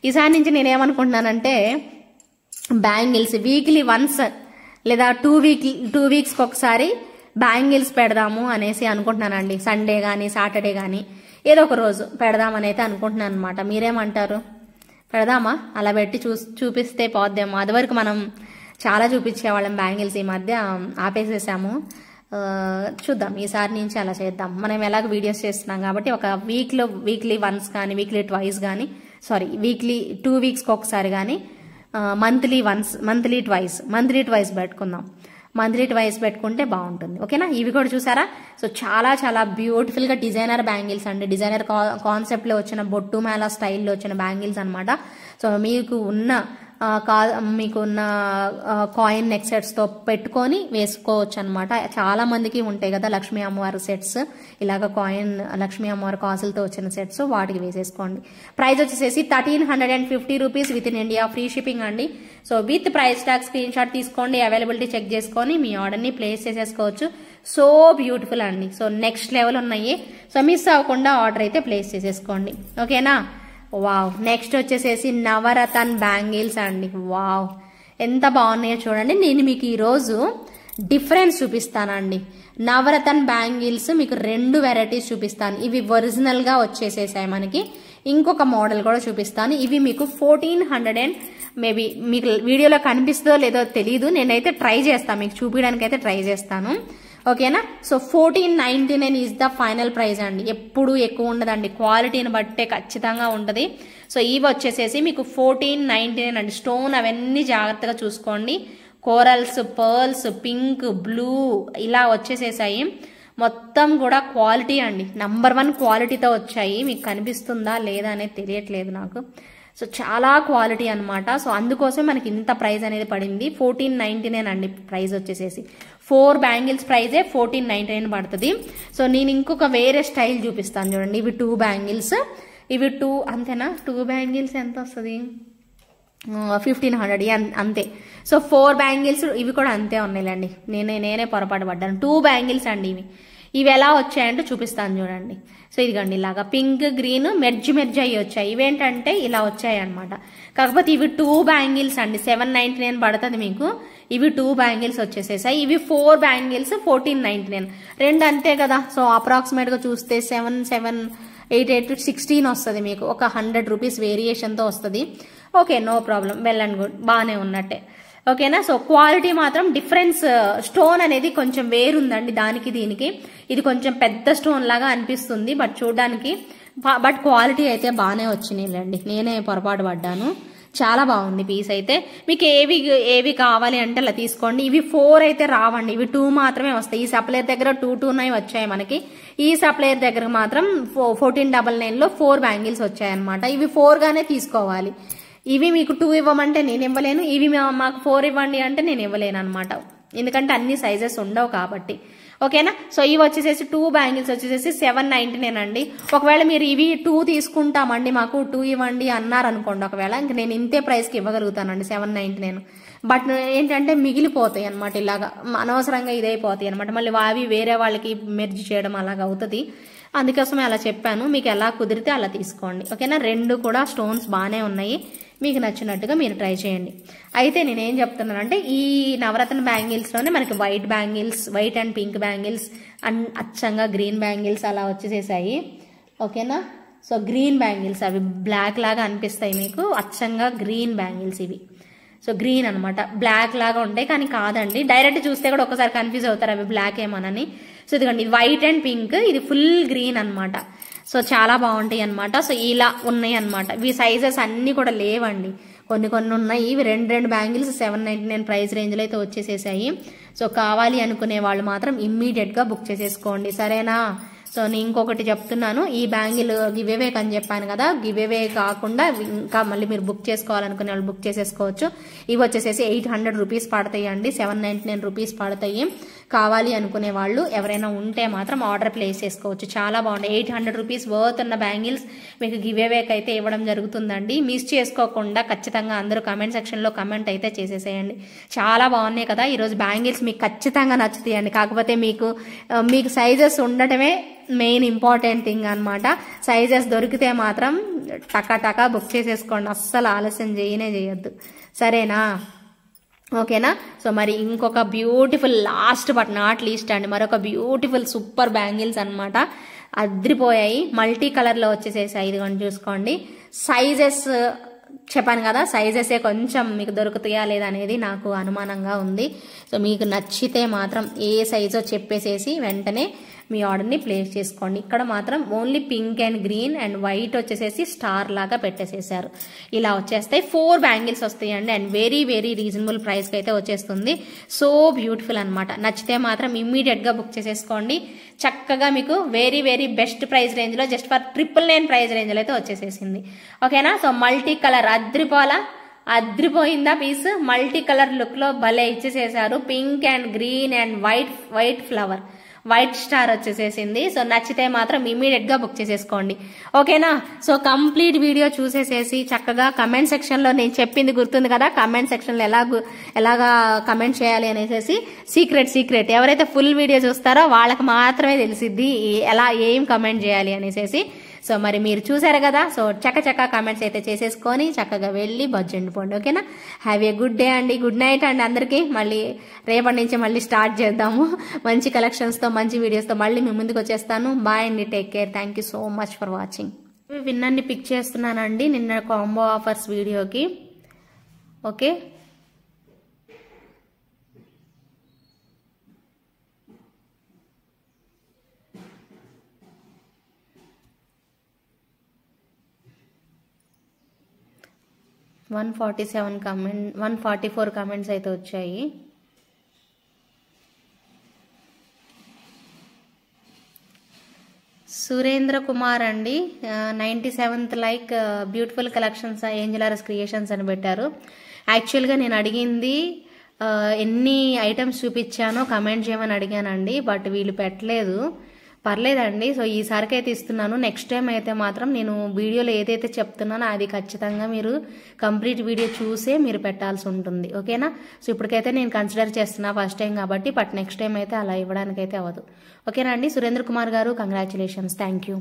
ఈసారి నుంచి నేనేమనుకుంటున్నానంటే బ్యాంగిల్స్ వీక్లీ వన్స్ లేదా 2 వీక్స్కి ఒకసారి బ్యాంగిల్స్ పెడదాము అనేసి అనుకుంటున్నానండి. సండే కానీ సాటర్డే కానీ ఏదో ఒక రోజు పెడదామని అయితే అనుకుంటున్నాను అనమాట. మీరేమంటారు? పెడదామా? అలా పెట్టి చూపిస్తే పోద్దేమో. అది వరకు మనం చాలా చూపించేవాళ్ళం బ్యాంగిల్స్, ఈ మధ్య ఆపేసేసాము. చూద్దాం, ఈసారి నుంచి అలా చేద్దాం. మనం ఎలాగ వీడియోస్ చేస్తున్నాం కాబట్టి ఒక వీక్లీ వన్స్ కానీ వీక్లీ ట్వైస్ కానీ వీక్లీ 2 వీక్స్కి ఒకసారి కానీ మంత్లీ ట్వైస్ పెట్టుకుందాం. మంత్లీ ట్వైస్ పెట్టుకుంటే బాగుంటుంది. ఓకేనా, ఇవి కూడా చూసారా? సో చాలా చాలా బ్యూటిఫుల్గా డిజైనర్ బ్యాంగిల్స్ అండి. డిజైనర్ కాన్సెప్ట్లో వచ్చిన బొట్టు మేళ స్టైల్లో వచ్చిన బ్యాంగిల్స్ అనమాట. సో మీకున్న కాయిన్ నెక్ సెట్స్తో పెట్టుకొని వేసుకోవచ్చు అనమాట. చాలా మందికి ఉంటాయి కదా లక్ష్మీ అమ్మవారి సెట్స్, ఇలాగ కాయిన్ లక్ష్మీ అమ్మవారి కాసులతో వచ్చిన సెట్స్, వాటికి వేసేసుకోండి. ప్రైస్ వచ్చేసేసి 1350 rupees with in India free shipping అండి. So with price tag screenshot తీసుకోండి, అవైలబిలిటీ చెక్ చేసుకొని మీ ఆర్డర్ని ప్లేస్ చేసేసుకోవచ్చు. సో బ్యూటిఫుల్ అండి. సో నెక్స్ట్ లెవెల్ ఉన్నాయి. సో మిస్ అవ్వకుండా ఆర్డర్ అయితే ప్లేస్ చేసేసుకోండి. ఓకేనా. వావ్, నెక్స్ట్ వచ్చేసేసి నవరత్న బ్యాంగిల్స్ అండి. వావ్, ఎంత బాగున్నాయో చూడండి. నేను మీకు ఈరోజు డిఫరెన్స్ చూపిస్తానండి. నవరత్న బ్యాంగిల్స్ మీకు 2 వెరైటీస్ చూపిస్తాను. ఇవి ఒరిజినల్గా వచ్చేసేసాయి మనకి. ఇంకొక మోడల్ కూడా చూపిస్తాను. ఇవి మీకు 1400 మేబీ మీకు వీడియోలో కనిపిస్తుందో లేదో తెలీదు. నేనైతే ట్రై చేస్తాను, మీకు చూపించడానికి అయితే ట్రై చేస్తాను. ఓకేనా. So 1499 is the final price అండి. ఎప్పుడు ఎక్కువ ఉండదండి, క్వాలిటీని బట్టే ఖచ్చితంగా ఉంటుంది. సో ఇవి వచ్చేసేసి మీకు 1499 అండి. స్టోన్ అవన్నీ జాగ్రత్తగా చూసుకోండి. కోరల్స్, పర్ల్స్, పింక్, బ్లూ ఇలా వచ్చేసేసాయి. మొత్తం కూడా క్వాలిటీ అండి, నంబర్ 1 క్వాలిటీతో వచ్చాయి. మీకు కనిపిస్తుందా లేదా అనేది తెలియట్లేదు నాకు. సో చాలా క్వాలిటీ అనమాట. సో అందుకోసం మనకి ఇంత ప్రైస్ అనేది పడింది. 1499 అండి ప్రైస్ వచ్చేసేసి. 4 బ్యాంగిల్స్ ప్రైజే 1499 పడుతుంది. సో నేను ఇంకొక వేరే స్టైల్ చూపిస్తాను చూడండి. ఇవి 2 బ్యాంగిల్స్, ఇవి 2 అంతేనా. 2 బ్యాంగిల్స్ ఎంత వస్తుంది? 1500 అంతే. సో 4 బ్యాంగిల్స్ ఇవి కూడా అంతే ఉన్నాయిలేండి. నేనే పొరపాటు పడ్డాను. 2 బ్యాంగిల్స్ అండి ఇవి ఎలా వచ్చాయంటే చూపిస్తాను చూడండి. సో ఇదిగండి, ఇలాగా పింక్ గ్రీన్ మెర్జ్ అయ్యి వచ్చాయి. ఇవేంటంటే ఇలా వచ్చాయి అనమాట. కాకపోతే ఇవి 2 బ్యాంగిల్స్ అండి. 799 పడుతుంది మీకు. ఇవి 2 బ్యాంగిల్స్ వచ్చేసేసాయి. ఇవి 4 బ్యాంగిల్స్ 1499. 2 అంతే కదా. సో అప్రాక్సిమేట్ గా చూస్తే 7, 8, 8, 16 వస్తుంది మీకు. ఒక 100 రూపీస్ వేరియేషన్తో వస్తుంది. Okay, no problem, well and good, బాగానే ఉన్నట్టే. ఓకేనా. సో క్వాలిటీ మాత్రం డిఫరెన్స్, స్టోన్ అనేది కొంచెం వేరుందండి దానికి దీనికి. ఇది కొంచెం పెద్ద స్టోన్ లాగా అనిపిస్తుంది బట్ చూడడానికి, బట్ క్వాలిటీ అయితే బాగానే వచ్చినాయిలేండి. నేనే పొరపాటు పడ్డాను. చాలా బాగుంది పీస్ అయితే. మీకు ఏవి కావాలి అంటే అలా తీసుకోండి. ఇవి 4 అయితే రావండి, ఇవి 2 మాత్రమే వస్తాయి. ఈ సప్లయర్ దగ్గర 229 వచ్చాయి మనకి. ఈ సప్లయర్ దగ్గర మాత్రం 1499లో 4 బ్యాంగిల్స్ వచ్చాయన్నమాట. ఇవి 4 గానే తీసుకోవాలి. ఇవి మీకు 2 ఇవ్వమంటే నేను ఇవ్వలేను, ఇవి మాకు 4 ఇవ్వండి అంటే నేను ఇవ్వలేను అనమాట. ఎందుకంటే అన్ని సైజెస్ ఉండవు కాబట్టి. ఓకేనా. సో ఇవి వచ్చేసేసి 2 బ్యాంగిల్స్ వచ్చేసేసి 799 అండి. ఒకవేళ మీరు ఇవి 2 తీసుకుంటామండి మాకు 2 ఇవ్వండి అన్నారనుకోండి, ఒకవేళ ఇంక నేను ఇంతే ప్రైస్కి ఇవ్వగలుగుతానండి 799. బట్ ఏంటంటే మిగిలిపోతాయి అనమాట, ఇలాగా అనవసరంగా ఇదైపోతాయి అనమాట. మళ్ళీ అవి వేరే వాళ్ళకి మెర్జ్ చేయడం అలాగ అవుతుంది. అందుకోసమే అలా చెప్పాను. మీకు ఎలా కుదిరితే అలా తీసుకోండి. ఓకేనా. 2 కూడా స్టోన్స్ బాగానే ఉన్నాయి. మీకు నచ్చినట్టుగా మీరు ట్రై చేయండి. అయితే నేనేం చెప్తున్నానంటే ఈ నవరత్న బ్యాంగిల్స్లోనే మనకి white and pink bangles and అచ్చంగా గ్రీన్ బ్యాంగిల్స్ అలా వచ్చేసేసాయి. ఓకేనా. సో గ్రీన్ బ్యాంగిల్స్ అవి బ్లాక్ లాగా అనిపిస్తాయి మీకు, అచ్చంగా గ్రీన్ బ్యాంగిల్స్ ఇవి. సో గ్రీన్ అనమాట, బ్లాక్ లాగా ఉంటాయి కానీ కాదండి. డైరెక్ట్ చూస్తే కూడా ఒకసారి కన్ఫ్యూజ్ అవుతారు అవి బ్లాక్ ఏమోనని. సో ఇదిగోండి, వైట్ అండ్ పింక్, ఇది ఫుల్ గ్రీన్ అనమాట. సో చాలా బాగుంటాయి అనమాట. సో ఇలా ఉన్నాయి అనమాట. ఇవి సైజెస్ అన్ని కూడా లేవండి, కొన్ని ఉన్నాయి. ఇవి 2 బ్యాంగిల్స్ 799 ప్రైస్ రేంజ్లో అయితే వచ్చేసేసాయి. సో కావాలి అనుకునే వాళ్ళు మాత్రం ఇమ్మీడియట్గా బుక్ చేసేసుకోండి, సరేనా. సో నేను ఇంకొకటి చెప్తున్నాను, ఈ బ్యాంగిల్ గివేవే అని చెప్పాను కదా, గివేవే కాకుండా ఇంకా మళ్ళీ మీరు బుక్ చేసుకోవాలనుకునే వాళ్ళు బుక్ చేసేసుకోవచ్చు. ఇవి వచ్చేసేసి 800 రూపీస్ పడతాయి అండి, 799 రూపీస్ పడతాయి. కావాలి అనుకునే వాళ్ళు ఎవరైనా ఉంటే మాత్రం ఆర్డర్ ప్లేస్ చేసుకోవచ్చు. చాలా బాగుంటాయి. 800 రూపీస్ వర్త్ ఉన్న బ్యాంగిల్స్ మీకు గివ్ అవేకి అయితే ఇవ్వడం జరుగుతుందండి. మిస్ చేసుకోకుండా ఖచ్చితంగా అందరూ కమెంట్ సెక్షన్లో కమెంట్ అయితే చేసేసేయండి. చాలా బాగున్నాయి కదా. ఈరోజు బ్యాంగిల్స్ మీకు ఖచ్చితంగా నచ్చుతాయండి. కాకపోతే మీకు సైజెస్ ఉండటమే మెయిన్ ఇంపార్టెంట్ థింగ్ అనమాట. సైజెస్ దొరికితే మాత్రం టకా బుక్ చేసేసుకోండి. అస్సలు ఆలస్యం చేయొద్దు, సరేనా? ఓకేనా? సో మరి ఇంకొక beautiful last but not least అండి, మరొక బ్యూటిఫుల్ సూపర్ బ్యాంగిల్స్ అనమాట. అద్రిపోయాయి. మల్టీ కలర్లో వచ్చేసేసాయి. ఇదిగోండి చూసుకోండి. సైజెస్ చెప్పాను కదా, సైజెసే కొంచెం మీకు దొరుకుతాయా లేదా అనేది నాకు అనుమానంగా ఉంది. సో మీకు నచ్చితే మాత్రం ఏ సైజో చెప్పేసేసి వెంటనే మీ ఆర్డర్ని ప్లేస్ చేసుకోండి. ఇక్కడ మాత్రం only pink and green and white వచ్చేసేసి స్టార్ లాగా పెట్టేసేసారు. ఇలా వచ్చేస్తాయి. 4 బ్యాంగిల్స్ వస్తాయండి అండ్ వెరీ వెరీ రీజనబుల్ ప్రైస్కి అయితే వచ్చేస్తుంది. సో బ్యూటిఫుల్ అనమాట. నచ్చితే మాత్రం ఇమ్మీడియట్గా బుక్ చేసేసుకోండి. చక్కగా మీకు వెరీ వెరీ బెస్ట్ ప్రైస్ రేంజ్లో జస్ట్ ఫర్ 999 ప్రైస్ రేంజ్లో అయితే వచ్చేసేసింది. ఓకేనా? సో మల్టీ కలర్ అద్రిపోయిందా పీస్? మల్టీ కలర్ లుక్లో భలే ఇచ్చేసేసారు. Pink and green and white flower, white star వచ్చేసేసింది. సో నచ్చితే మాత్రం ఇమీడియట్గా బుక్ చేసేసుకోండి. ఓకేనా? సో కంప్లీట్ వీడియో చూసేసేసి చక్కగా కమెంట్ సెక్షన్లో నేను చెప్పింది గుర్తుంది కదా, కమెంట్ సెక్షన్లో ఎలాగా కమెంట్ చేయాలి అనేసి సీక్రెట్ ఎవరైతే ఫుల్ వీడియో చూస్తారో వాళ్ళకి మాత్రమే తెలిసిద్ది ఏం కమెంట్ చేయాలి అనేసి. సో మరి మీరు చూసారు కదా. సో చక్క కామెంట్స్ అయితే చేసేసుకొని చక్కగా వెళ్ళి బడ్జెట్ పోండి. ఓకేనా? హ్యావ్ ఏ గుడ్ డే అండి. గుడ్ నైట్ అండి అందరికీ. మళ్ళీ రేపటి నుంచి మళ్ళీ స్టార్ట్ చేద్దాము. మంచి కలెక్షన్స్తో మంచి వీడియోస్తో మళ్ళీ మీ ముందుకు వచ్చేస్తాను. బాయ్ అండి. Take care. Thank you so much for watching. విన్నర్ని పిక్ చేస్తున్నానండి నిన్న కాంబో ఆఫర్స్ వీడియోకి. ఓకే, 144 కమెంట్స్ అయితే వచ్చాయి. సురేంద్ర కుమార్ అండి 97th లైక్ బ్యూటిఫుల్ కలెక్షన్స్ ఏంజెలారస్ క్రియేషన్స్ అని పెట్టారు. యాక్చువల్గా నేను అడిగింది ఎన్ని ఐటమ్స్ చూపించానో కమెంట్ చేయమని అడిగానండి, బట్ వీళ్ళు పెట్టలేదు. పర్లేదండి. సో ఈసారికి అయితే ఇస్తున్నాను. నెక్స్ట్ టైం అయితే మాత్రం నేను వీడియోలో ఏదైతే చెప్తున్నానో అది ఖచ్చితంగా మీరు కంప్లీట్ వీడియో చూసే మీరు పెట్టాల్సి ఉంటుంది. ఓకేనా? సో ఇప్పటికైతే నేను కన్సిడర్ చేస్తున్నా ఫస్ట్ టైం కాబట్టి, బట్ నెక్స్ట్ టైం అయితే అలా ఇవ్వడానికైతే అవ్వదు. ఓకేనా అండి? సురేంద్ర కుమార్ గారు కంగ్రాచులేషన్స్. Thank you.